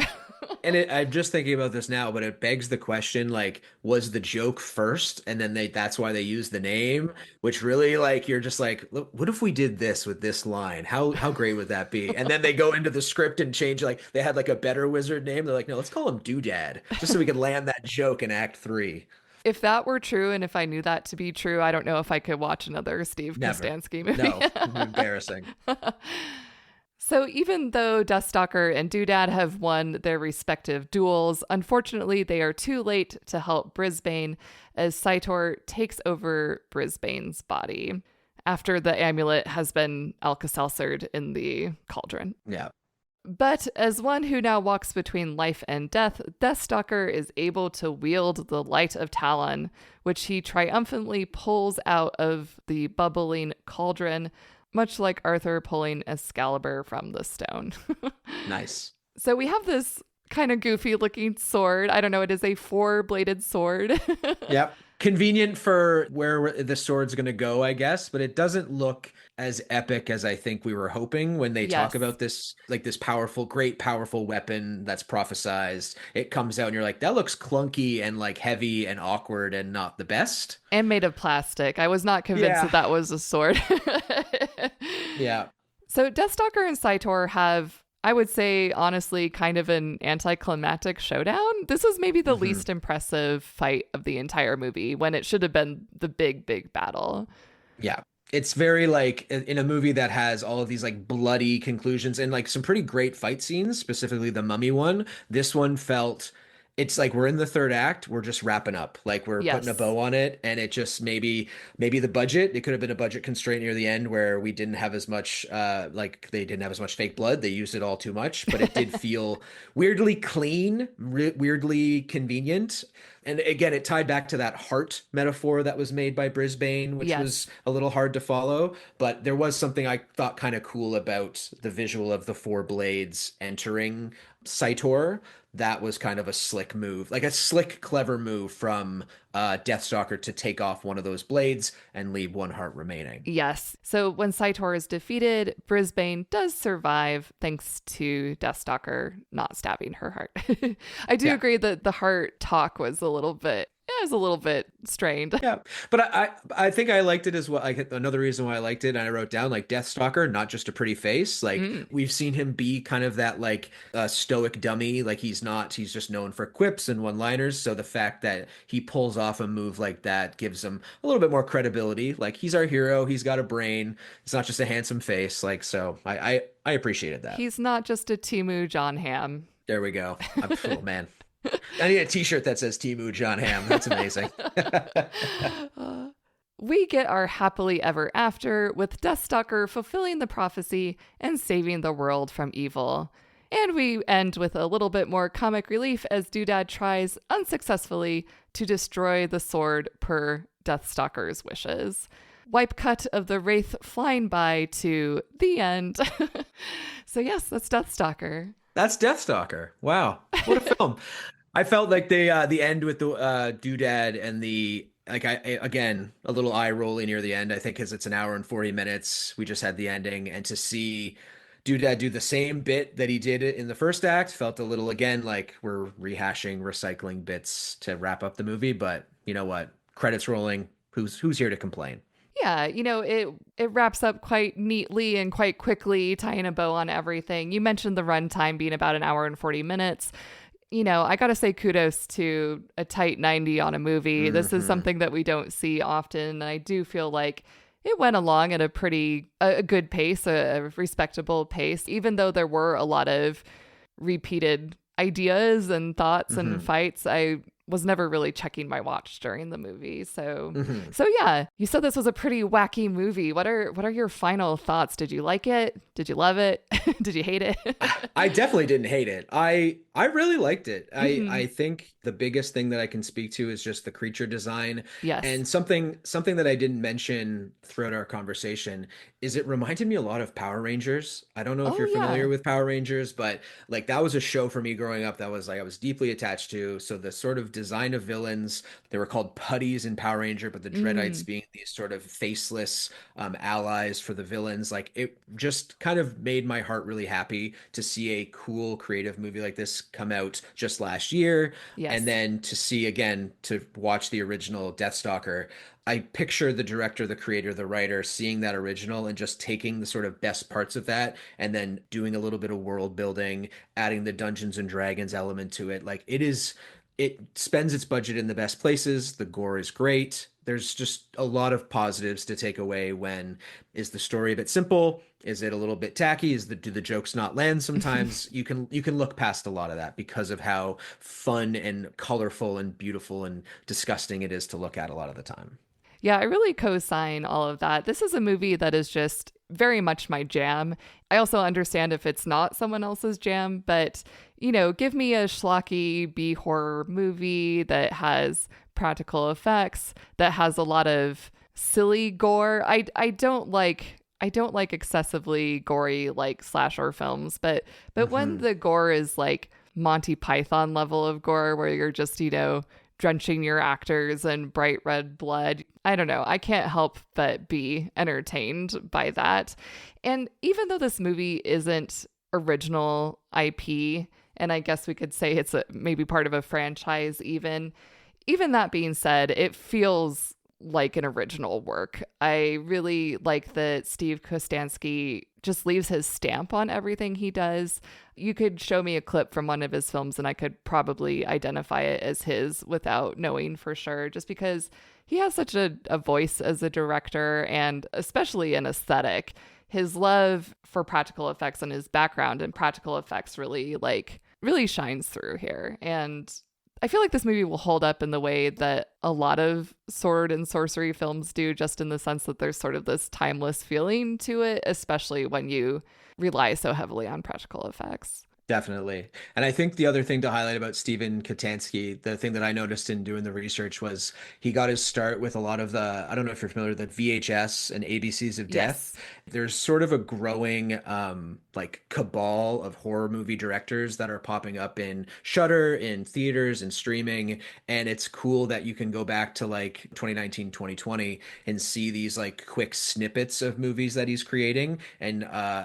S2: And I'm just thinking about this now, but it begs the question, like, was the joke first and then that's why they used the name, which really like, you're just like, look, what if we did this with this line? How great would that be? And then they go into the script and change, like they had like a better wizard name. They're like, no, let's call him Doodad just so we can land that joke in Act 3.
S1: If that were true, and if I knew that to be true, I don't know if I could watch another Steve
S2: Never.
S1: Kostansky movie.
S2: No, embarrassing.
S1: So even though Deathstalker and Doodad have won their respective duels, unfortunately they are too late to help Brisbane as Cytor takes over Brisbane's body after the amulet has been Alka-Seltzered in the cauldron.
S2: Yeah.
S1: But as one who now walks between life and death, Deathstalker is able to wield the Light of Talon, which he triumphantly pulls out of the bubbling cauldron, much like Arthur pulling Excalibur from the stone.
S2: Nice.
S1: So we have this kind of goofy looking sword. I don't know, it is a 4-bladed sword.
S2: Yep. Convenient for where the sword's going to go, I guess, but it doesn't look as epic as I think we were hoping when they talk about this, like this powerful, great, powerful weapon that's prophesized. It comes out and you're like, that looks clunky and like heavy and awkward and not the best.
S1: And made of plastic. I was not convinced that was a sword.
S2: Yeah.
S1: So Deathstalker and Cytor have, I would say, honestly, kind of an anticlimactic showdown. This was maybe the least impressive fight of the entire movie when it should have been the big, big battle.
S2: Yeah. It's very like in a movie that has all of these like bloody conclusions and like some pretty great fight scenes, specifically the mummy one. This one felt, it's like we're in the third act, we're just wrapping up, like we're putting a bow on it, and it just maybe the budget, it could have been a budget constraint near the end where we didn't have as much like they didn't have as much fake blood, they used it all too much, but it did feel weirdly clean, weirdly convenient. And again, it tied back to that heart metaphor that was made by Brisbane, which was a little hard to follow. But there was something I thought kind of cool about the visual of the 4 blades entering Cytor. That was kind of a slick move, like a slick, clever move from Deathstalker to take off one of those blades and leave 1 heart remaining.
S1: Yes. So when Cytor is defeated, Brisbane does survive thanks to Deathstalker not stabbing her heart. I do agree that the heart talk was a little bit strained.
S2: Yeah, but I think I liked it as well. Like another reason why I liked it, and I wrote down like Deathstalker, not just a pretty face. Like we've seen him be kind of that like stoic dummy. Like he's just known for quips and one-liners. So the fact that he pulls off a move like that gives him a little bit more credibility. Like he's our hero. He's got a brain. It's not just a handsome face. Like so, I appreciated that.
S1: He's not just a Timu John Hamm.
S2: There we go. Oh man. I need a t-shirt that says Timu John Hamm. That's amazing.
S1: We get our happily ever after with Deathstalker fulfilling the prophecy and saving the world from evil. And we end with a little bit more comic relief as Doodad tries unsuccessfully to destroy the sword per Deathstalker's wishes. Wipe cut of the Wraith flying by to the end. So yes, that's Deathstalker.
S2: That's Deathstalker. Wow. What a film. I felt like the end with the doodad and the like again a little eye rolling near the end. I think because it's an hour and 40 minutes. We just had the ending, and to see doodad do the same bit that he did it in the first act felt a little again like we're rehashing, recycling bits to wrap up the movie. But you know what? Credits rolling. Who's here to complain?
S1: Yeah, it wraps up quite neatly and quite quickly, tying a bow on everything. You mentioned the runtime being about an hour and 40 minutes. I got to say kudos to a tight 90 on a movie. This is
S2: Hmm.
S1: something that we don't see often. And I do feel like it went along at a good pace, a respectable pace, even though there were a lot of repeated ideas and thoughts and
S2: Hmm.
S1: fights. I was never really checking my watch during the movie. So
S2: Hmm.
S1: so yeah, you said this was a pretty wacky movie. What are your final thoughts? Did you like it? Did you love it? Did you hate it?
S2: I definitely didn't hate it. I really liked it. I
S1: Mhm.
S2: think the biggest thing that I can speak to is just the creature design
S1: Yes.
S2: and something that I didn't mention throughout our conversation is it reminded me a lot of Power Rangers. I don't know if
S1: Oh
S2: you're
S1: yeah.
S2: familiar with Power Rangers, but like that was a show for me growing up that was like I was deeply attached to. So the sort of design of villains, they were called putties in Power Ranger, but the Dreadites
S1: Mm.
S2: being these sort of faceless allies for the villains. Like it just kind of made my heart really happy to see a cool creative movie like this come out just last year. And
S1: Yes.
S2: then to see again, to watch the original Deathstalker. I picture the director, the creator, the writer seeing that original and just taking the sort of best parts of that and then doing a little bit of world building, adding the Dungeons and Dragons element to it. Like it spends its budget in the best places. The gore is great. There's just a lot of positives to take away when is the story a bit simple? Is it a little bit tacky? Do the jokes not land sometimes? You can look past a lot of that because of how fun and colorful and beautiful and disgusting it is to look at a lot of the time.
S1: Yeah, I really co-sign all of that. This is a movie that is just very much my jam. I also understand if it's not someone else's jam, but give me a schlocky B horror movie that has practical effects, that has a lot of silly gore. I don't like excessively gory like slasher films, but when
S2: Hmm.
S1: the gore is like Monty Python level of gore where you're just, drenching your actors in bright red blood. I don't know. I can't help but be entertained by that. And even though this movie isn't original IP, and I guess we could say it's maybe part of a franchise even that being said, it feels like an original work. I really like that Steve Kostansky just leaves his stamp on everything he does. You could show me a clip from one of his films and I could probably identify it as his without knowing for sure, just because he has such a voice as a director and especially an aesthetic. His love for practical effects and his background in practical effects really shines through here. And I feel like this movie will hold up in the way that a lot of sword and sorcery films do, just in the sense that there's sort of this timeless feeling to it, especially when you rely so heavily on practical effects.
S2: Definitely. And I think the other thing to highlight about Stephen Katansky, the thing that I noticed in doing the research was he got his start with a lot of I don't know if you're familiar with the VHS and ABCs of Death.
S1: Yes.
S2: There's sort of a growing like cabal of horror movie directors that are popping up in Shudder, in theaters and streaming. And it's cool that you can go back to like 2019, 2020 and see these like quick snippets of movies that he's creating. And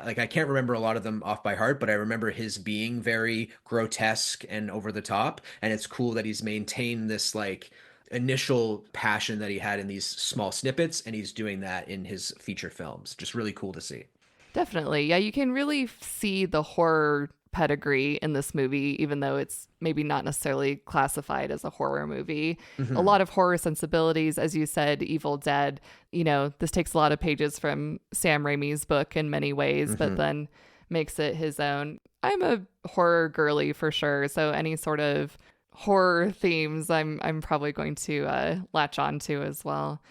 S2: like I can't remember a lot of them off by heart, but I remember his being very grotesque and over the top. And it's cool that he's maintained this like initial passion that he had in these small snippets, and he's doing that in his feature films. Just really cool to see.
S1: Definitely. Yeah, you can really see the horror pedigree in this movie, even though it's maybe not necessarily classified as a horror movie. A
S2: Hmm.
S1: lot of horror sensibilities, as you said, Evil Dead. This takes a lot of pages from Sam Raimi's book in many ways, but
S2: Hmm.
S1: then makes it his own. I'm a horror girly for sure, so any sort of horror themes I'm probably going to latch on to as well.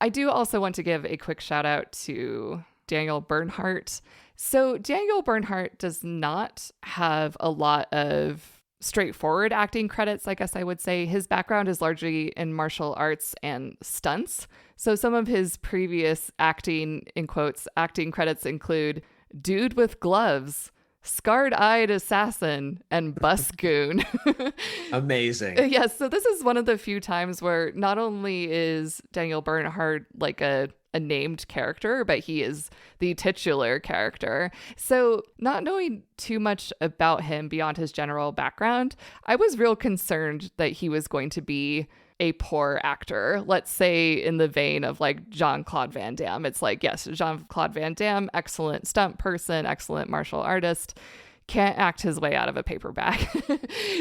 S1: I do also want to give a quick shout out to Daniel Bernhardt. So, Daniel Bernhardt does not have a lot of straightforward acting credits, I guess I would say. His background is largely in martial arts and stunts. So, some of his previous acting, in quotes, acting credits include Dude with Gloves, scarred-eyed assassin and bus goon.
S2: Amazing.
S1: Yes, so this is one of the few times where not only is Daniel Bernhardt like a named character, but he is the titular character. So, not knowing too much about him beyond his general background, I was real concerned that he was going to be a poor actor, let's say in the vein of like Jean-Claude Van Damme. It's like, yes, Jean-Claude Van Damme, excellent stunt person, excellent martial artist, can't act his way out of a paper bag.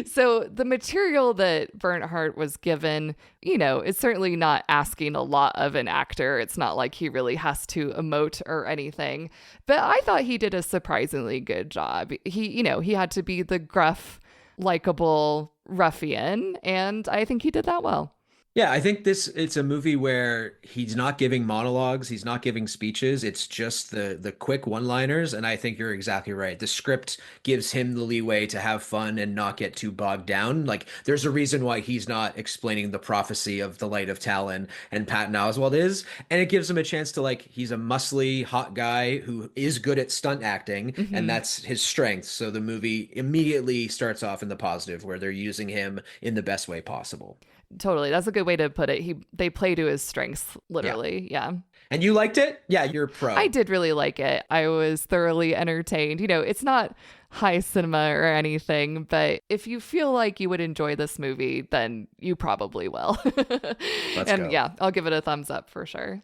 S1: So the material that Bernhardt was given, it's certainly not asking a lot of an actor. It's not like he really has to emote or anything. But I thought he did a surprisingly good job. He had to be the gruff, likable ruffian, and I think he did that well.
S2: Yeah, I think it's a movie where he's not giving monologues, he's not giving speeches, it's just the quick one-liners, and I think you're exactly right. The script gives him the leeway to have fun and not get too bogged down. Like there's a reason why he's not explaining the prophecy of the Light of Talon and Patton Oswalt is, and it gives him a chance to like he's a muscly, hot guy who is good at stunt acting, and that's his strength. So the movie immediately starts off in the positive where they're using him in the best way possible.
S1: Totally. That's a good way to put it. They play to his strengths,
S2: Yeah.
S1: literally. Yeah.
S2: And you liked it? Yeah, you're pro.
S1: I did really like it. I was thoroughly entertained. It's not high cinema or anything, but if you feel like you would enjoy this movie, then you probably will.
S2: Let's
S1: And
S2: go.
S1: yeah, I'll give it a thumbs up for sure.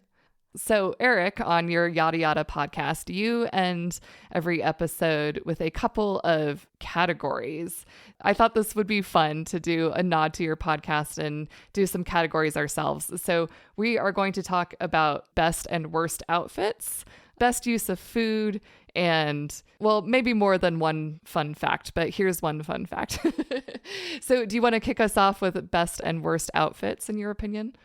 S1: So, Eric, on your Yada Yada podcast, you end every episode with a couple of categories. I thought this would be fun to do a nod to your podcast and do some categories ourselves. So, we are going to talk about best and worst outfits, best use of food, and, well, maybe more than one fun fact, but here's one fun fact. So, do you want to kick us off with best and worst outfits, in your opinion?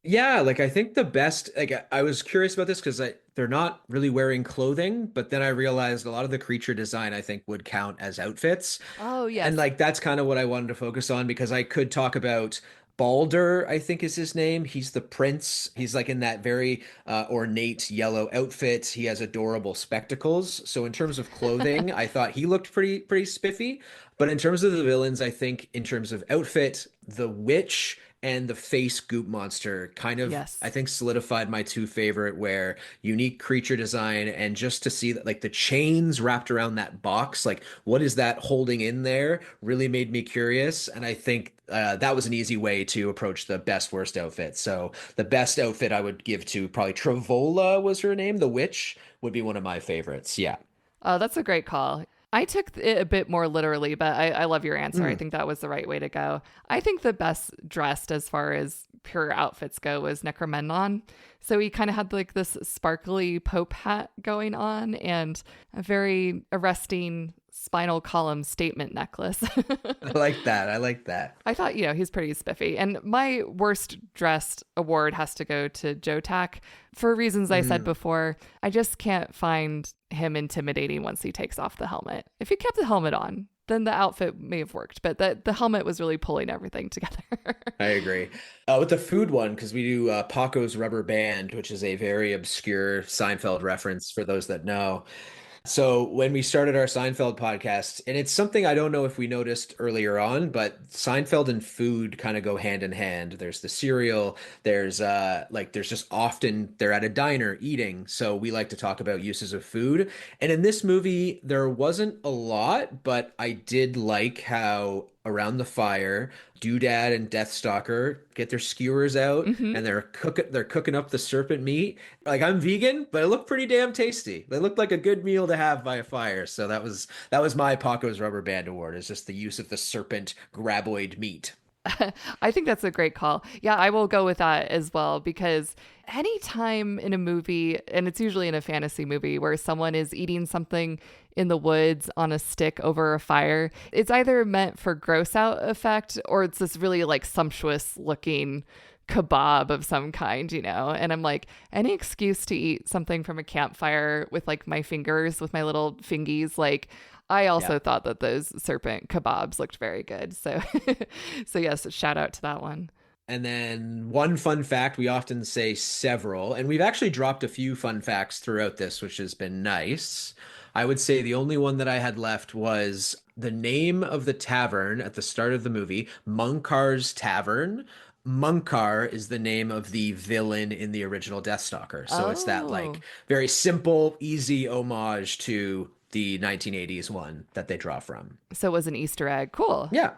S2: Yeah, like I think the best, like I was curious about this because they're not really wearing clothing, but then I realized a lot of the creature design I think would count as outfits.
S1: Oh,
S2: And
S1: yes.
S2: like that's kind of what I wanted to focus on because I could talk about Balder, I think is his name. He's the prince. He's like in that very ornate yellow outfit. He has adorable spectacles. So in terms of clothing, I thought he looked pretty spiffy. But in terms of the villains, I think in terms of outfit, the witch and the face goop monster kind of
S1: Yes.
S2: I think solidified my two favorite where unique creature design and just to see that like the chains wrapped around that box, like what is that holding in there really made me curious. And I think that was an easy way to approach the best worst outfit. So the best outfit I would give to probably Travola was her name. The witch would be one of my favorites. Yeah.
S1: Oh, that's a great call. I took it a bit more literally, but I love your answer. I
S2: Mm.
S1: think that was the right way to go. I think the best dressed as far as pure outfits go was Necromendon. So he kind of had like this sparkly Pope hat going on and a very arresting spinal column statement necklace.
S2: I like that. I like that.
S1: I thought, he's pretty spiffy. And my worst dressed award has to go to Joe Tack. For reasons I said
S2: Mm.
S1: before, I just can't find him intimidating once he takes off the helmet. If he kept the helmet on, then the outfit may have worked, but the helmet was really pulling everything together.
S2: I agree. With the food one, because we do Paco's Rubber Band, which is a very obscure Seinfeld reference for those that know. So when we started our Seinfeld podcast, and it's something I don't know if we noticed earlier on, but Seinfeld and food kind of go hand in hand. There's the cereal, there's just often they're at a diner eating. So we like to talk about uses of food. And in this movie, there wasn't a lot, but I did like how around the fire, Doodad and Deathstalker get their skewers out
S1: Hmm.
S2: and they're cooking up the serpent meat. Like I'm vegan, but it looked pretty damn tasty. They looked like a good meal to have by a fire. So that was my Paco's Rubber Band award. Is just the use of the serpent graboid meat.
S1: I think that's a great call. Yeah, I will go with that as well because anytime in a movie, and it's usually in a fantasy movie, where someone is eating something in the woods on a stick over a fire, it's either meant for gross out effect or it's this really like sumptuous looking kebab of some kind, And I'm like, any excuse to eat something from a campfire with like my fingers, with my little fingies, like I
S2: Yeah.
S1: also thought that those serpent kebabs looked very good. So, so yes, shout out to that one.
S2: And then one fun fact, we often say several, and we've actually dropped a few fun facts throughout this, which has been nice. I would say the only one that I had left was the name of the tavern at the start of the movie, Munkar's Tavern. Munkar is the name of the villain in the original Deathstalker. So it's that like
S1: Oh,
S2: very simple, easy homage to the 1980s one that they draw from.
S1: so it was an Easter egg. Cool.
S2: Yeah.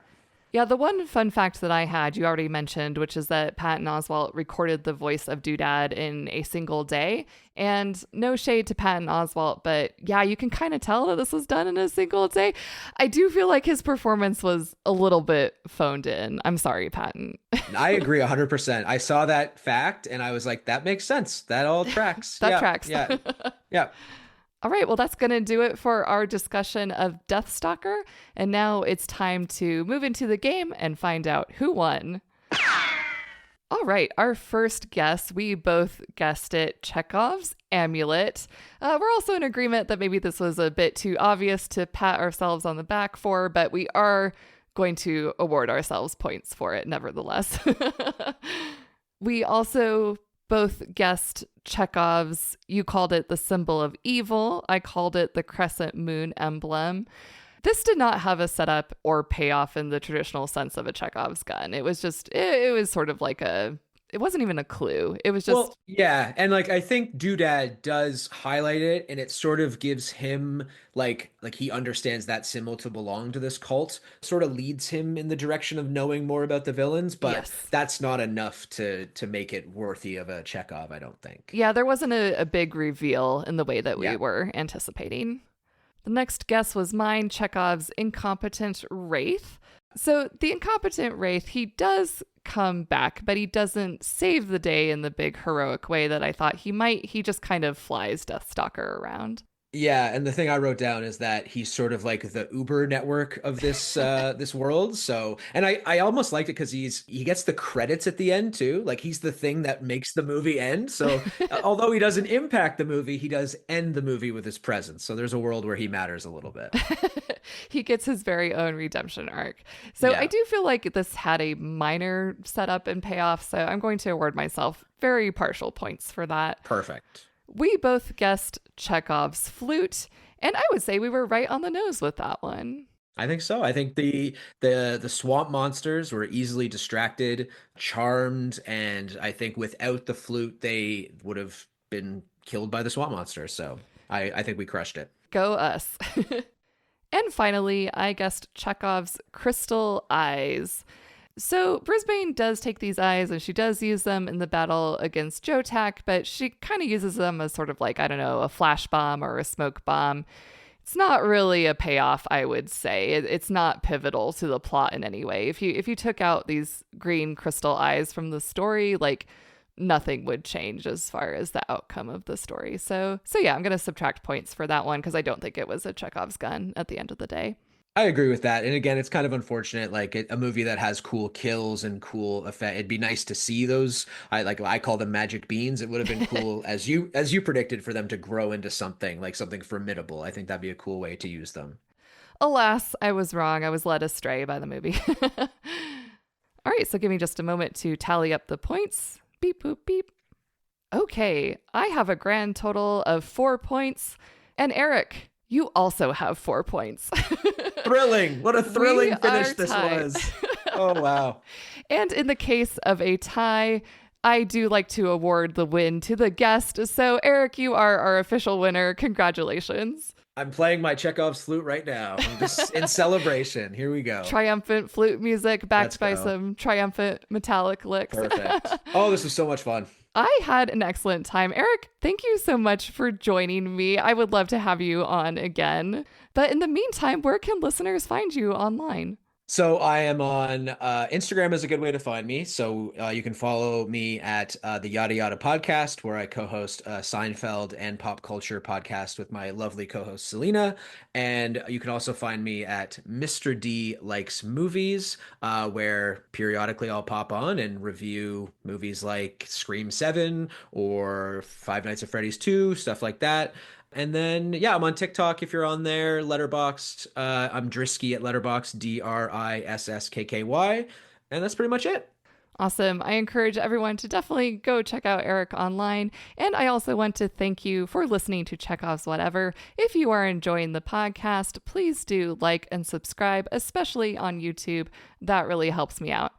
S1: Yeah, the one fun fact that I had, you already mentioned, which is that Patton Oswalt recorded the voice of Doodad in a single day. And no shade to Patton Oswalt, but yeah, you can kind of tell that this was done in a single day. I do feel like his performance was a little bit phoned in. I'm sorry, Patton.
S2: I agree 100%. I saw that fact and I was like, that makes sense. That all tracks.
S1: That
S2: Yeah.
S1: tracks.
S2: Yeah. Yeah.
S1: All right, well, that's going to do it for our discussion of Deathstalker. And now it's time to move into the game and find out who won. All right, our first guess, we both guessed it, Chekhov's Amulet. We're also in agreement that maybe this was a bit too obvious to pat ourselves on the back for, but we are going to award ourselves points for it nevertheless. We also both guessed Chekhov's. You called it the symbol of evil. I called it the crescent moon emblem. This did not have a setup or payoff in the traditional sense of a Chekhov's gun. It was just, it was sort of like it wasn't even a clue. It was just,
S2: Well, yeah, and like I think Doodad does highlight it, and it sort of gives him like he understands that symbol to belong to this cult, sort of leads him in the direction of knowing more about the villains, but
S1: yes.
S2: that's not enough to make it worthy of a Chekhov, I don't think.
S1: Yeah, there wasn't a big reveal in the way that we
S2: Yeah.
S1: were anticipating. The next guess was mine, Chekhov's incompetent wraith. So the incompetent wraith, he does come back, but he doesn't save the day in the big heroic way that I thought he might. He just kind of flies Deathstalker around.
S2: Yeah, and the thing I wrote down is that he's sort of like the Uber network of this this world. So, and I almost liked it because he gets the credits at the end too. Like he's the thing that makes the movie end. So, although he doesn't impact the movie, he does end the movie with his presence. So there's a world where he matters a little bit.
S1: He gets his very own redemption arc. So I
S2: Yeah,
S1: do feel like this had a minor setup and payoff. So I'm going to award myself very partial points for that.
S2: perfect.
S1: We both guessed Chekhov's flute, and I would say we were right on the nose with that one.
S2: I think so. I think the swamp monsters were easily distracted, charmed, and I think without the flute, they would have been killed by the swamp monster. So I think we crushed it.
S1: Go us. And finally, I guessed Chekhov's crystal eyes. So Brisbane does take these eyes and she does use them in the battle against Jotak, but she kind of uses them as sort of like, I don't know, a flash bomb or a smoke bomb. It's not really a payoff, I would say. It's not pivotal to the plot in any way. If you took out these green crystal eyes from the story, like nothing would change as far as the outcome of the story. So yeah, I'm going to subtract points for that one because I don't think it was a Chekhov's gun at the end of the day.
S2: I agree with that. And again, it's kind of unfortunate, like a movie that has cool kills and cool effect. It'd be nice to see those. I call them magic beans. It would have been cool as you predicted for them to grow into something like something formidable. I think that'd be a cool way to use them.
S1: Alas, I was wrong. I was led astray by the movie. All right, so give me just a moment to tally up the points. Beep, boop, beep. Okay, I have a grand total of 4 points. And Eric, you also have 4 points.
S2: Thrilling. What a thrilling
S1: We
S2: finish
S1: are
S2: this
S1: tied.
S2: was. Oh, wow.
S1: And in the case of a tie, I do like to award the win to the guest. So, Eric, you are our official winner. Congratulations.
S2: I'm playing my Chekhov's flute right now. I'm just in celebration. Here we go.
S1: Triumphant flute music
S2: Let's
S1: backed by
S2: go.
S1: some triumphant metallic licks.
S2: Perfect. Oh, this was so much fun.
S1: I had an excellent time. Eric, thank you so much for joining me. I would love to have you on again. But in the meantime, where can listeners find you online?
S2: So I am on Instagram is a good way to find me. So you can follow me at the Yada Yada podcast, where I co-host Seinfeld and pop culture podcast with my lovely co-host Selena. And you can also find me at Mr. D Likes Movies, where periodically I'll pop on and review movies like Scream 7 or Five Nights at Freddy's 2, stuff like that. And then, yeah, I'm on TikTok if you're on there. Letterboxd. I'm Drisky at Letterboxd, DRISSKKY. And that's pretty much it.
S1: Awesome. I encourage everyone to definitely go check out Eric online. And I also want to thank you for listening to Chekhov's Whatever. If you are enjoying the podcast, please do like and subscribe, especially on YouTube. That really helps me out.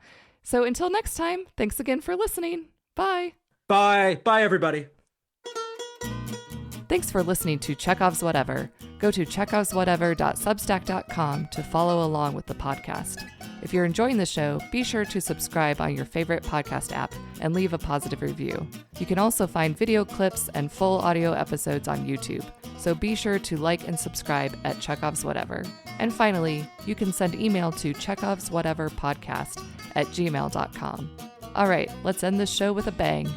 S1: So until next time, thanks again for listening. Bye.
S2: Bye. Bye, everybody.
S1: Thanks for listening to Chekhov's Whatever. Go to chekhovswhatever.substack.com to follow along with the podcast. If you're enjoying the show, be sure to subscribe on your favorite podcast app and leave a positive review. You can also find video clips and full audio episodes on YouTube, so be sure to like and subscribe at Chekhov's Whatever. And finally, you can send email to chekhovswhateverpodcast@gmail.com. All right, let's end this show with a bang.